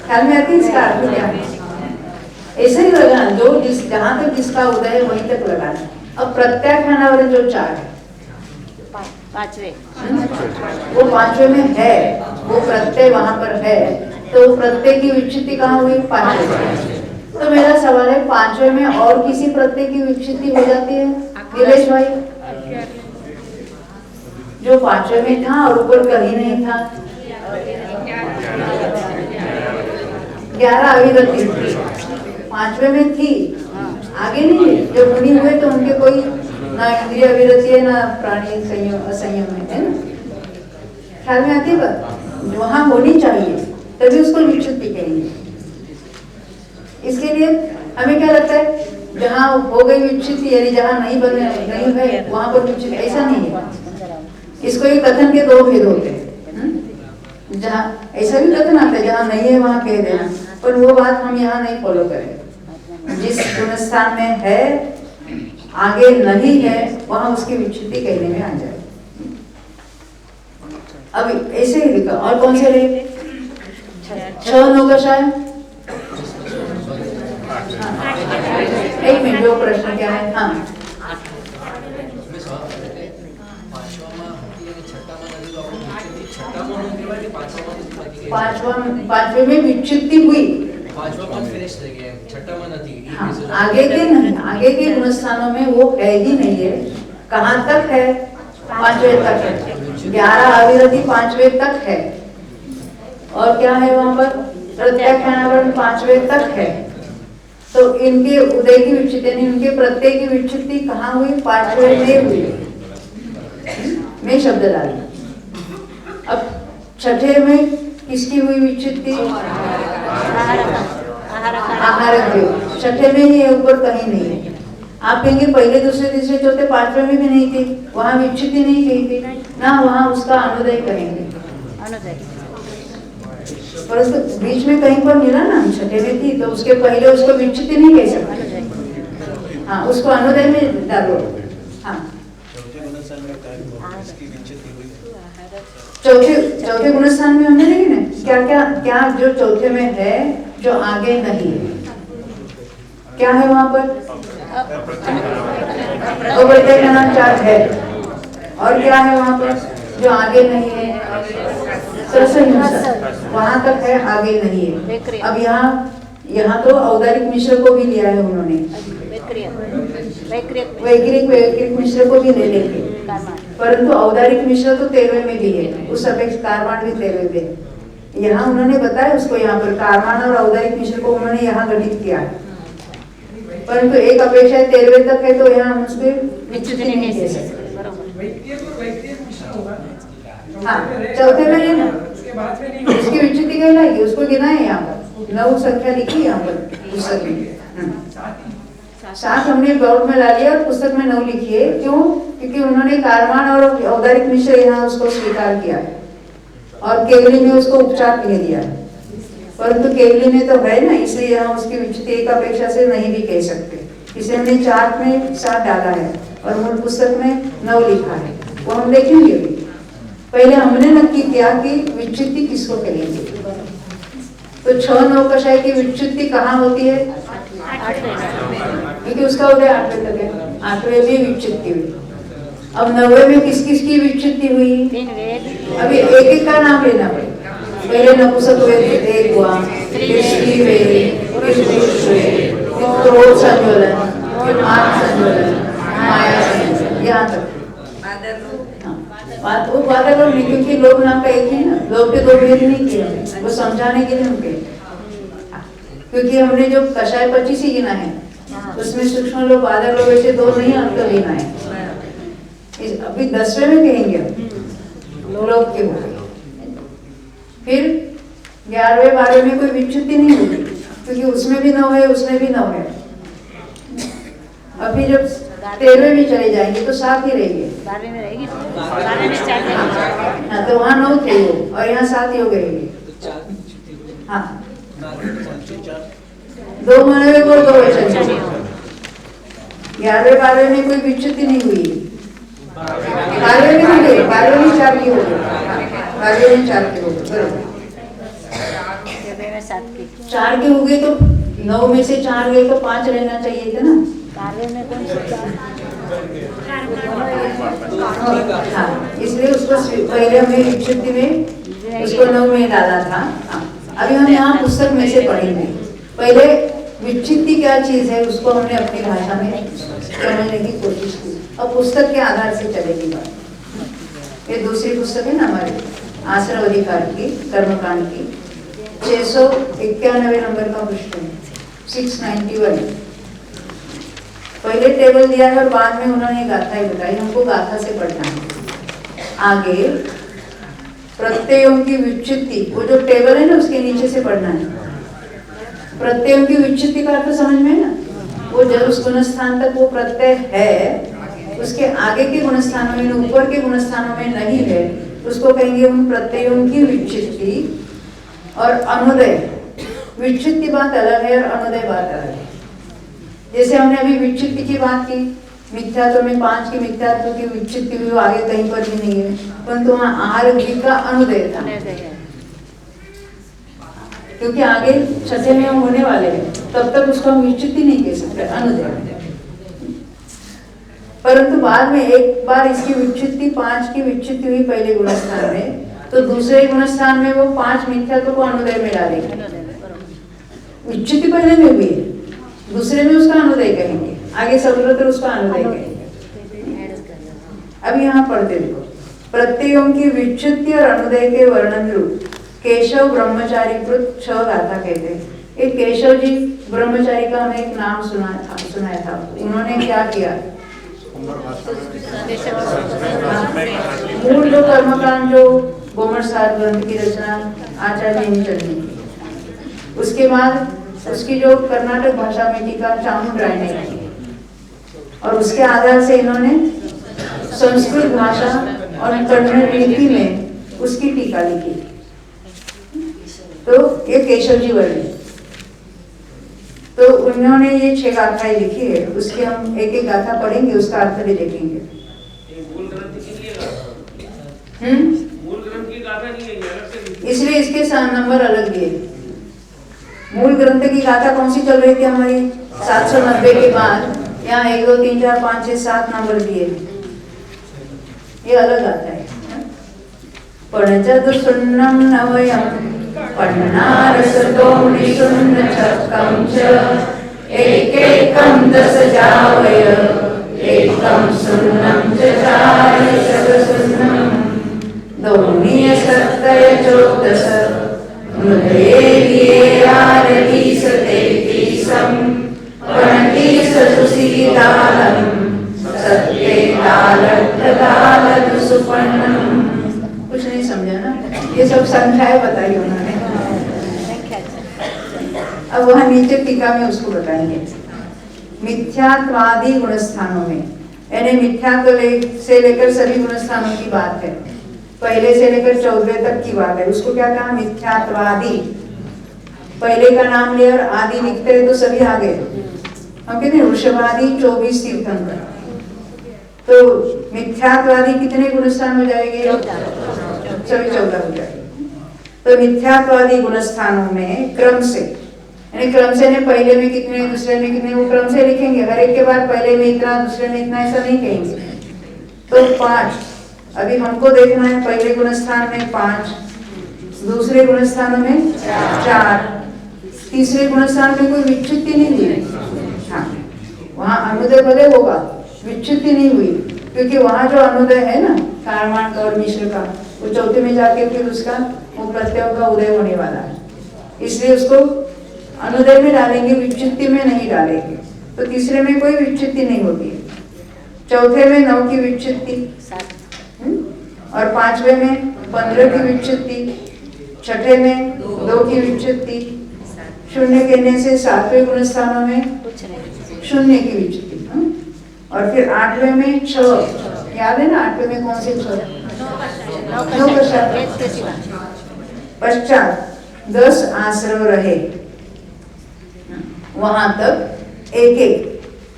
ख्याल में आती है इसका अर्थ क्या है? ऐसे ही लगाना, जो जिस जहाँ तक जिसका उदय है वहीं तक लगाना। अब प्रत्याख्यानावरण जो 4 है, पांचवे, वो पांचवे में है, वो प्रत्यय वहां पर है, तो प्रत्यय की विच्छित्ति कहाँ हुई? पांचवे। तो मेरा सवाल है, पांचवे में और किसी प्रत्यय की विच्छित्ति हो जाती है? नीलेश भाई, जो पांचवे में था और ऊपर कहीं नहीं था। 11 अविरति पांचवे में थी, आगे नहीं। जब मुनि हुए तो उनके कोई ना इंद्रिय अविरति है ना प्राणी संयम असंयम है ना। ख्याल में आती है बात? वहां होनी चाहिए, तभी उसको विच्छित्ति कहेंगे। इसके लिए हमें क्या लगता है, जहाँ हो गई विच्छित्ति यानी जहाँ नहीं बने नहीं है वहां पर विच्छित्ति, ऐसा नहीं है। इसको ये कथन के 2 भेद होते हैं। जहाँ ऐसा भी कथन आता है जहाँ नहीं है वहां कह देना, पर वो बात हम यहाँ नहीं फॉलो करेंगे। जिस गुणस्थान में है आगे नहीं है वहां उसकी विच्छित्ति कहने में आ जाए। अब ऐसे ही लिखा। और कौन से रहे? 6 नौकषाय। एक मिनट, जो प्रश्न क्या है? हाँ, पांचवा में विच्छित्ति हुई। हाँ, आगे के नहीं, आगे के गुणस्थानों में वो है ही नहीं है। कहाँ तक है? पांचवे तक है। 11 अविरति पांचवे तक है। और क्या है वहां पर? प्रत्याख्यानावरण पांचवे तक है। तो इनके उदय की विच्छित्ति, उनके प्रत्यय की विच्छित्ति कहाँ हुई? पांचवे में हुई। मैं शब्द डाली। अब छठे में किसकी हुई विच्छित्ति? आहारक। छठे में ही है, ऊपर कहीं नहीं है। आप कहेंगे पहले दूसरे तीसरे चौथे पांचवे में भी नहीं थी, वहां विच्छित्ति नहीं कही थी ना, वहां उसका अनुदय कहेंगे। परंतु बीच में कहीं पर मिला ना, छठे में थी तो उसके पहले उसको विच्छित्ति नहीं कह सकते। हाँ, उसको अनुदय में डालो। हाँ, चौथे गुणस्थान में हमने देखी ना क्या क्या क्या जो चौथे में है जो आगे नहीं है, क्या है वहां पर? चार है। और क्या है वहां पर जो आगे नहीं है? वहां तक है, आगे नहीं है। अब यहाँ तो औदारिक मिश्र को भी लिया है उन्होंने, वैक्रिक मिश्र को भी ले लेंगे, परंतु औदारिक मिश्र तो 13वें में भी है, उस अपेक्षा कारवाण भी 13वें पे। यहाँ उन्होंने बताया उसको, यहाँ पर कारवाण और औदारिक मिश्र को उन्होंने यहाँ गठित किया है, परंतु एक अपेक्षा 13वें तक है तो यहाँ हम उसको विच्छिन्न नहीं कह सकते। हाँ, चौथे में है ना, उसकी विच्छित्ति कहलाएगी, उसको गिना है यहाँ पर 9 संख्या लिखी है यहाँ पर पुस्तक में। 7 हमने बोर्ड में ला लिया और पुस्तक में 9 लिखी है। क्यों? क्योंकि उन्होंने कारवाण और औदारिक मिश्र यहाँ उसको स्वीकार किया है और केवली में उसको उपचार कह दिया है, परंतु केवली में तो है ना, इसलिए यहाँ उसकी विच्छित्ति एक अपेक्षा से नहीं भी कह सकते। इसे हमने चार्ट में 7 डाला है और मूल पुस्तक में 9 लिखा है, वो हम देखेंगे अभी। पहले हमने नक्की किया कि विच्छित्ति किसको कहेंगे, तो 6 नौकषाय की विच्छित्ति कहाँ होती है? क्योंकि उसका उदय 8वें तक है, 8वें भी विच्छित्ति हुई। अब 9वें में किस किस की विच्छित्ति हुई? अभी एक एक का नाम लेना पड़ेगा। पहले नपुंसक हुए एक हुआ, फिर स्त्री हुए, फिर पुरुष हुए, फिर क्रोध संज्वलन, फिर मान संज्वलन, माया संज्वलन, यहाँ तक। बात वो बादल लोग नहीं, क्योंकि लोग नाम का एक ही ना, लोग के दो भेद नहीं किए, वो समझाने के लिए उनके, क्योंकि हमने जो कषाय 25 ही गिना है, उसमें सूक्ष्म लोग बादल लोग ऐसे दो नहीं अंक गिना है। अभी 10वें में कहेंगे लोग के हो, फिर 11वें 12वें में कोई विच्युति नहीं होगी, क्योंकि उसमें भी 9 है, उसमें भी 9 है। अभी जब 13वें में चले जाएंगे तो 7 ही रहेंगे। 12 में रहेगी, 12 में 4 रहेगी। हाँ, तो वहाँ 9 थे वो, और यहाँ 7 ही हो गए। हाँ, 2 महीने में कोई 2 वचन नहीं। 11वें 12वें में कोई विच्युति नहीं हुई। 12वें में नहीं, 12वें में 4 की हो गई, 12वें में 4 की हो गई, बराबर। 4 के हो गए तो 9 में से 4 गए तो 5 रहना चाहिए था ना। 12 में कौन सा? हाँ, इसलिए उसको पहले हमने विच्युति में उसको 9 में डाला था। हाँ, अभी हम यहाँ पुस्तक में से पढ़ेंगे। पहले विच्युति क्या चीज है उसको हमने अपनी भाषा में समझने की कोशिश की, और पुस्तक के आधार से चलेगी बात। ये दूसरी पुस्तक है ना हमारी आश्रम अधिकार की, कर्मकांड की, 691 नंबर का पृष्ठ है, 691। पहले टेबल दिया है और बाद में उन्होंने गाथा ही बताई, हमको गाथा से पढ़ना है। आगे प्रत्ययों की विच्युति, वो जो टेबल है ना उसके नीचे से पढ़ना है। प्रत्ययों की विच्युति का अर्थ समझ में है ना, वो जब उस गुणस्थान तक वो प्रत्यय है, उसके आगे के गुणस्थानों में, ऊपर के गुणस्थानों में नहीं है, उसको कहेंगे उन प्रत्ययों की विच्युति। और अनुदय, विच्युति बात अलग है और अनुदय बात अलग है। जैसे हमने अभी विच्युति की बात की, मिथ्यात्व में 5 की मिथ्यात्व की विच्युति हुई, वो आगे कहीं पर भी नहीं है, परंतु वहाँ आहार विधि का अनुदय था, क्योंकि आगे 6 में हम होने वाले हैं, तब तक उसको हम विच्युति नहीं कह सकते, अनुदय। परंतु बाद में एक बार इसकी विच्युति 5 की विच्युति हुई पहले गुणस्थान में, तो दूसरे गुणस्थान में वो 5 मिथ्यात्व को अनुदय में डालेंगे। विच्युति पहले में हुई है, दूसरे में उसका अनुदय कहेंगे, आगे सर्वत्र उसका अनुदय कहेंगे। अब यहाँ पढ़ते देखो, प्रत्ययों की विच्युति और अनुदय के वर्णन रूप केशव ब्रह्मचारी कृत 6 गाथा कहते हैं। एक केशव जी ब्रह्मचारी का हमने एक नाम सुनाया था। उन्होंने क्या किया, मूल जो कर्मकांड जो गोमरसार ग्रंथ की रचना आचार्य हिमचंद ने, उसके बाद उसकी जो कर्नाटक भाषा में टीका चामुंड राय ने की, और उसके आधार से इन्होंने संस्कृत भाषा और कन्नड़ लिपि में उसकी टीका लिखी। तो ये केशव जी वर्णी, तो उन्होंने ये 6 गाथाएं लिखी है, उसके हम एक एक गाथा पढ़ेंगे, उसका अर्थ भी देखेंगे। इसलिए इसके नंबर अलग दिए। मूल ग्रंथ की गाथा कौन सी चल रही थी हमारी 790 के बाद, यहाँ 1 2 3 4 5 6 7 नंबर दिए, ये अलग गाथा है। पढ़चतुर्सुन्नम नवयम पन्नारसतो निशुन्नचक्कं च एकैकं दशजावय एकं सुन्नं च चारशतसुन्नं दोनिय सत्तय चोदश मुद्रेर्येयारतीसतेतीसं प्रणतीससुसीतालं सत्ते तालट्टतालतु सुपर्णम्। कुछ नहीं समझा ना, ये सब संख्याएं बताई उन्होंने। अब वहाँ नीचे टीका में उसको बताएंगे। मिथ्यात्वादि गुणस्थानों में, यानी मिथ्यात्व से लेकर सभी गुणस्थानों की बात है, पहले से लेकर 14वें तक की बात है। उसको क्या कहा, मिथ्यात्वादि। पहले का नाम ले और आदि लिखते हैं तो सभी आ गए। हम कहते हैं वृषभादि 24 तीर्थंकर, तो मिथ्यात्वादि कितने गुणस्थान हो जाएंगे, सभी 14 हो जाएंगे। तो मिथ्यात्वादि गुणस्थानों में क्रम से, यानी क्रम से ने पहले में कितने, दूसरे में कितने, वो क्रम से लिखेंगे। हर एक के बाद पहले में इतना, दूसरे में इतना, ऐसा नहीं कहेंगे। तो 5 अभी हमको देखना है, पहले गुणस्थान में 5, दूसरे गुण स्थानों में 4, तीसरे गुण स्थान में कोई विच्युति नहीं हुई। हाँ, वहाँ अनुदय भले होगा, विच्युति नहीं हुई, क्योंकि वहाँ जो अनुदय है ना कारमाण का और मिश्र का, वो चौथे में जाके फिर उसका वो प्रत्ययों का उदय होने वाला है, इसलिए उसको अनुदय में डालेंगे, विच्युति में नहीं डालेंगे। तो तीसरे में कोई विच्युति नहीं होती है, चौथे में 9 की विच्युति, और पांचवे में 15 की विच्युति, छठे में 2 की विच्युति, शून्य कहने से सातवें गुण स्थानों में कुछ नहीं। शून्य की विच्युति, और फिर आठवें में 6, याद है ना आठवें में कौन से 6? 9 पश्चात 10 आश्रव रहे, वहां तक एक एक,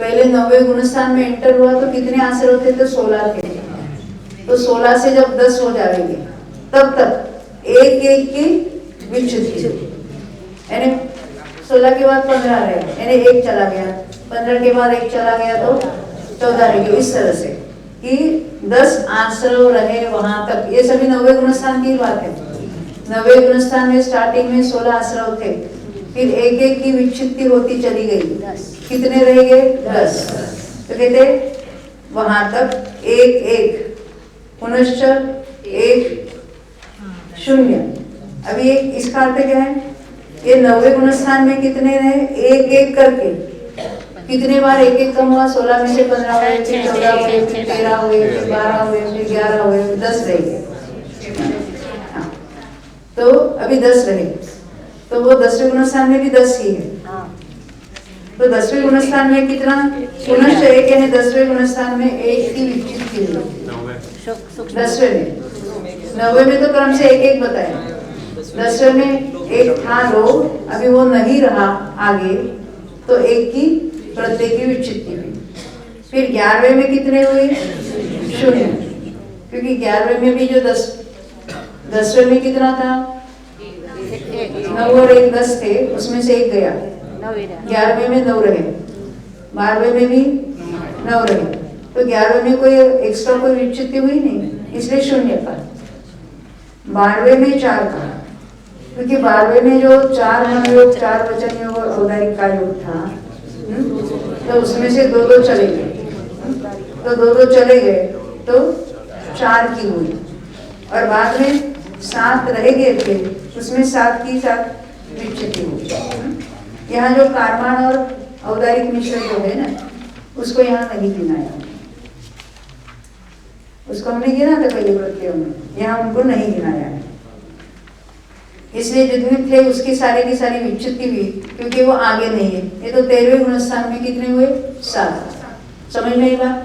पहले 9वें गुण स्थान में एंटर हुआ तो कितने आश्रव थे? तो 16 थे। तो 16 से जब 10 हो जाएंगे तब तक एक एक की विच्युति, यानी 16 के बाद 15 रहे, यानी 1 चला गया, 15 के बाद 1 चला गया तो 14 रह गए। इस तरह से कि 10 आश्रव रहे वहां तक। ये सभी 9वें गुण स्थान की बात है। 9वें गुण स्थान में स्टार्टिंग में 16 आश्रव थे, फिर एक एक की विच्युति होती चली गई, कितने रह गए? 10। तो कहते वहां तक एक एक, पुनश्च 1 0। अभी एक इसका अर्थ क्या है? ये 9वें गुण स्थान में कितने रहे? एक एक करके कितने बार एक एक कम हुआ? 16 में से 15 हुए, फिर 14 हुए, फिर 13 हुए, फिर 12 हुए, फिर 11 हुए, 10 रह गए। तो अभी 10 रहे, तो वो 10वें गुण स्थान में भी 10 ही है। तो 10वें गुण स्थान में कितना? पुनश्च 1, यानी 10वें गुण स्थान में 1 की विच्युति हुई। 10वें में, 9वें में तो क्रम से एक एक बताया, 10वें में 1 था लोग, अभी वो नहीं रहा आगे, तो 1 की प्रत्येक की विच्युति हुई। फिर 11वें में कितने हुए? 0, क्योंकि 11वें में भी जो 10वें में कितना था? 9 और 1 10 थे, उसमें से 1 गया, 11वें में 9 रहे, 12वें में भी 9 रहे, तो 11वें में कोई एक्स्ट्रा कोई विच्युति हुई नहीं, इसलिए 0 का। 12वें में 4 का, क्योंकि 12वें में जो 4 योग, 4 वचन योग और औदारिक का योग था, तो उसमें से 2-2 चले गए, तो 2-2 चले गए तो 4 की हुई, और बाद में 7 रह गए थे, उसमें 7 की 7 विच्युति हुई। यहाँ जो कारमान और औदारिक मिश्र जो है ना, उसको यहाँ नहीं गिनाया, उसको हमने गिना था पहले प्रत्ययों में, यहाँ उनको नहीं गिनाया है। इसलिए जितने थे उसकी सारी की सारी विच्युति हुई, क्योंकि वो आगे नहीं है। ये तो 13वें गुण स्थान में कितने हुए? 7। समझ में आई बात?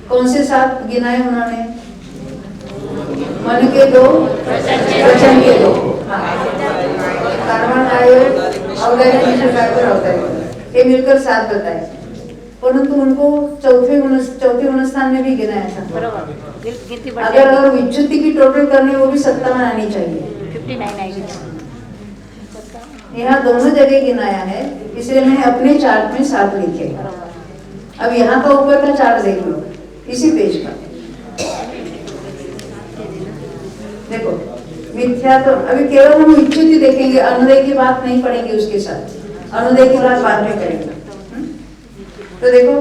कौन से 7 गिनाए उन्होंने? मन के 2, वचन के 2, कारमान आयो, औदारिक मिश्र काय पर औदारिक, ये मिलकर 7 बताए, परंतु उनको चौथे गुण स्थान में भी गिनाया था। अगर और विच्युति की टोटल करनी, वो भी 57 आनी चाहिए, 59 आएगी। यहाँ दोनों जगह गिनाया है, इसलिए मैंने अपने चार्ट में 7 लिखे। अब यहाँ का ऊपर का चार्ट देख लो, इसी पेज का देखो। मिथ्या तो अभी केवल हम विच्युति देखेंगे, अनुदय की बात नहीं पढ़ेंगे, उसके साथ अनुदय की बात बाद में करेंगे। तो देखो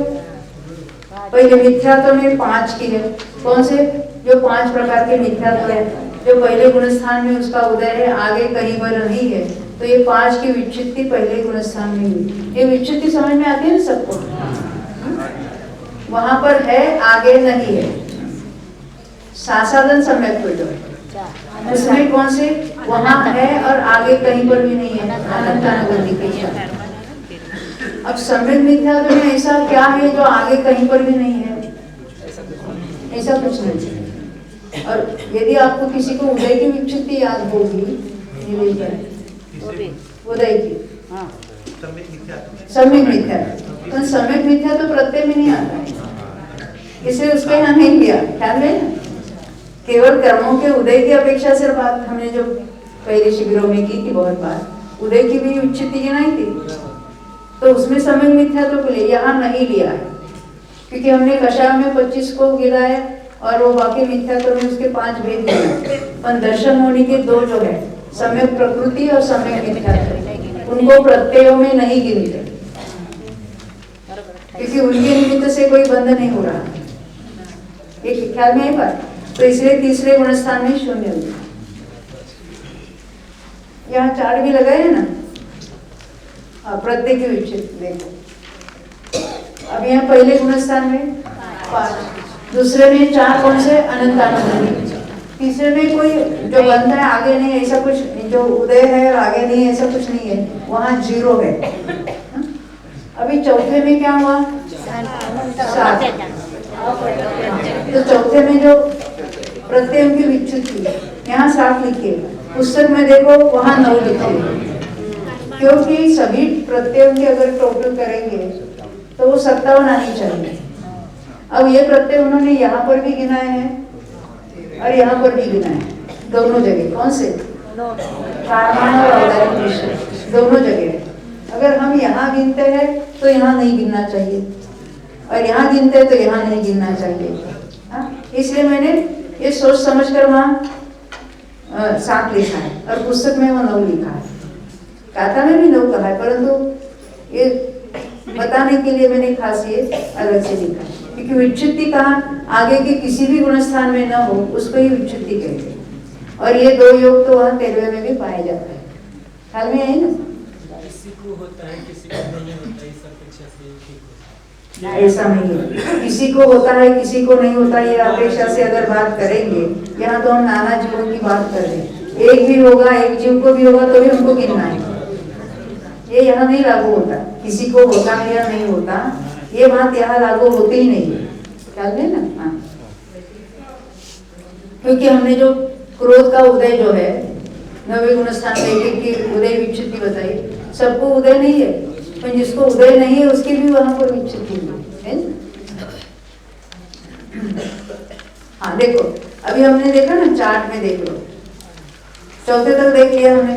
पहले मिथ्यात्व में 5 की है, कौन से? जो 5 प्रकार के मिथ्यात्व है, जो पहले गुण स्थान में उसका उदय है, आगे कहीं पर नहीं है, तो ये 5 की विच्युति पहले गुण स्थान में हुई। ये विच्युति समझ में आती है ना सबको? वहां पर है, आगे नहीं है। सासाधन सम्यक प्रयोग, उसमें कौन से? वहां है और आगे कहीं पर भी नहीं है, अनंतानुबंधी। अब सम्यक मिथ्यात्व में ऐसा क्या है जो आगे कहीं पर भी नहीं है? ऐसा कुछ नहीं। और यदि आपको किसी को उदय की विच्युति याद होगी, उदय की सम्यक मिथ्या, तो सम्यक मिथ्या तो प्रत्यय में नहीं आता है, इसलिए उसको यहाँ नहीं लिया। ख्याल है ना? केवल कर्मों के उदय की अपेक्षा से बात हमने जो पहले शिविरों में की थी बहुत बार, उदय की भी विच्युति गिनाई थी, तो उसमें सम्यक मिथ्यात्व को लिया, यहाँ नहीं लिया है, क्योंकि हमने कषाय में 25 को गिराया और वो बाकी मिथ्यात्व में उसके 5 भेद गिनाए। पर दर्शन होने के दो जो है, सम्यक प्रकृति और सम्यक मिथ्यात्व, उनको प्रत्ययों में नहीं गिनते, क्योंकि उनके निमित्त से कोई बंध नहीं हो रहा। एक ख्याल में है बात, तो इसलिए तीसरे गुणस्थान में शून्य हो गया। यहाँ चार भी लगाए है ना, प्रत्येक की विच्छेद देखो। अब यहाँ पहले गुणस्थान में 5, दूसरे में 4 कौन से अनंतानंद, तीसरे में कोई जो बनता है आगे नहीं, ऐसा कुछ जो उदय है और आगे नहीं ऐसा कुछ नहीं है, वहाँ 0 है। अभी चौथे में क्या हुआ? 7। तो चौथे में जो प्रत्यय की विच्युति यहाँ 7 लिखिए, पुस्तक में देखो वहाँ 9 लिखिए, क्योंकि सभी प्रत्ययों की अगर टोटल करेंगे तो वो 57 आनी चाहिए। अब ये प्रत्यय उन्होंने यहाँ पर भी गिनाए हैं और यहाँ पर भी गिनाए हैं, दोनों जगह। कौन से? कारमान और औदारिक निश्चय, दोनों जगह। अगर हम यहाँ गिनते हैं तो यहाँ नहीं गिनना चाहिए, और यहाँ गिनते हैं तो यहाँ नहीं गिनना चाहिए। इसलिए मैंने ये सोच समझ कर वहाँ 7 लिखा है और पुस्तक में वो 9 लिखा है। गाथा में भी 9 कहा है, परंतु ये बताने के लिए मैंने खास ये अलग से लिखा है, क्योंकि विच्युति कहाँ आगे के किसी भी गुणस्थान में न हो उसको ही विच्युति कहते हैं। और ये 2 योग तो वहाँ 13वें में भी पाए जाते हैं। ख्याल में आई ना? किसी को होता है, किसी को नहीं होता, इस अपेक्षा से ठीक होता है। ऐसा नहीं है, किसी को होता है किसी को नहीं होता, ये अपेक्षा से अगर बात करेंगे, यहाँ तो हम नाना जीवों की बात कर रहे हैं। एक भी होगा, एक जीव को भी होगा तो भी हमको गिनना है, ये यहाँ नहीं लागू होता। किसी को होता है या नहीं होता, ये बात यहाँ लागू होती ही नहीं। ख्याल में ना? हाँ, क्योंकि हमने जो क्रोध का उदय जो है 9वें गुणस्थान में एक की उदय विच्युति बताई, सबको उदय नहीं है, पर जिसको उदय नहीं है उसकी भी वहां पर विच्युति है। हाँ देखो, अभी हमने देखा ना, चार्ट में देख लो, चौथे तक देख लिया हमने।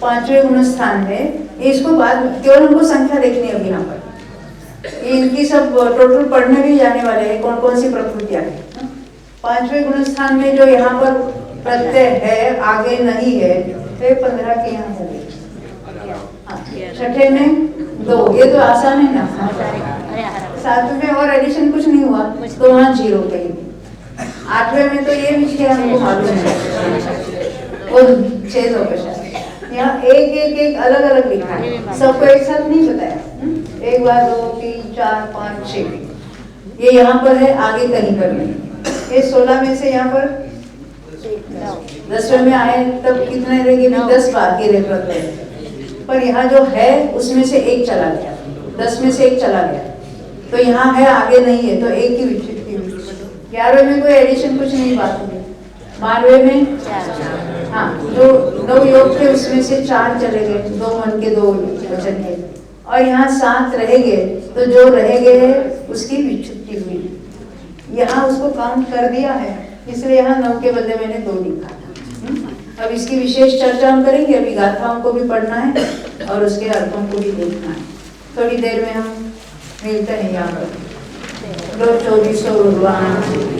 5वें गुणस्थान में इसको बाद केवल हमको संख्या देखनी है अभी यहाँ पर, इनकी सब टोटल पढ़ने भी जाने वाले हैं कौन कौन सी प्रकृतियां है। 5वें गुणस्थान में जो यहाँ पर प्रत्यय है आगे नहीं है, तो 15 के यहाँ हो गए। छठे में 2, ये तो आसान है ना। 7वें में और एडिशन कुछ नहीं हुआ तो वहाँ 0 कहीं। 8वें में तो ये विषय हमको मालूम है, वो 6 लोकेशन। यहाँ एक अलग अलग लिखा है, सबको एक साथ नहीं बताया। 1 2 3 4 5 6 ये यहाँ पर है, आगे कहीं पर नहीं। ये 16 में से यहाँ पर 10वें में आए तब कितने रह गए? 10 बाकी रह गए, पर यहाँ जो है उसमें से 1 चला गया, 10 में से 1 चला गया, तो यहाँ है आगे नहीं है, तो 1 की विच्युति हुई। 11वें में कोई एडिशन कुछ नहीं बात हुई। 12वें में हाँ, जो 9 योग थे उसमें से 4 चले गए, 2 मन के 2 वचन के, और यहाँ 7 रह गए, तो जो रह गए उसकी विच्युति हुई। यहाँ उसको काउंट कर दिया है, इसलिए यहाँ 9 के बदले मैंने 2 लिखा था। अब इसकी विशेष चर्चा हम करेंगे, अभी गाथाओं को भी पढ़ना है और उसके अर्थों को भी देखना है। थोड़ी देर में हम मिलते हैं यहाँ पर। 2400 भगवान।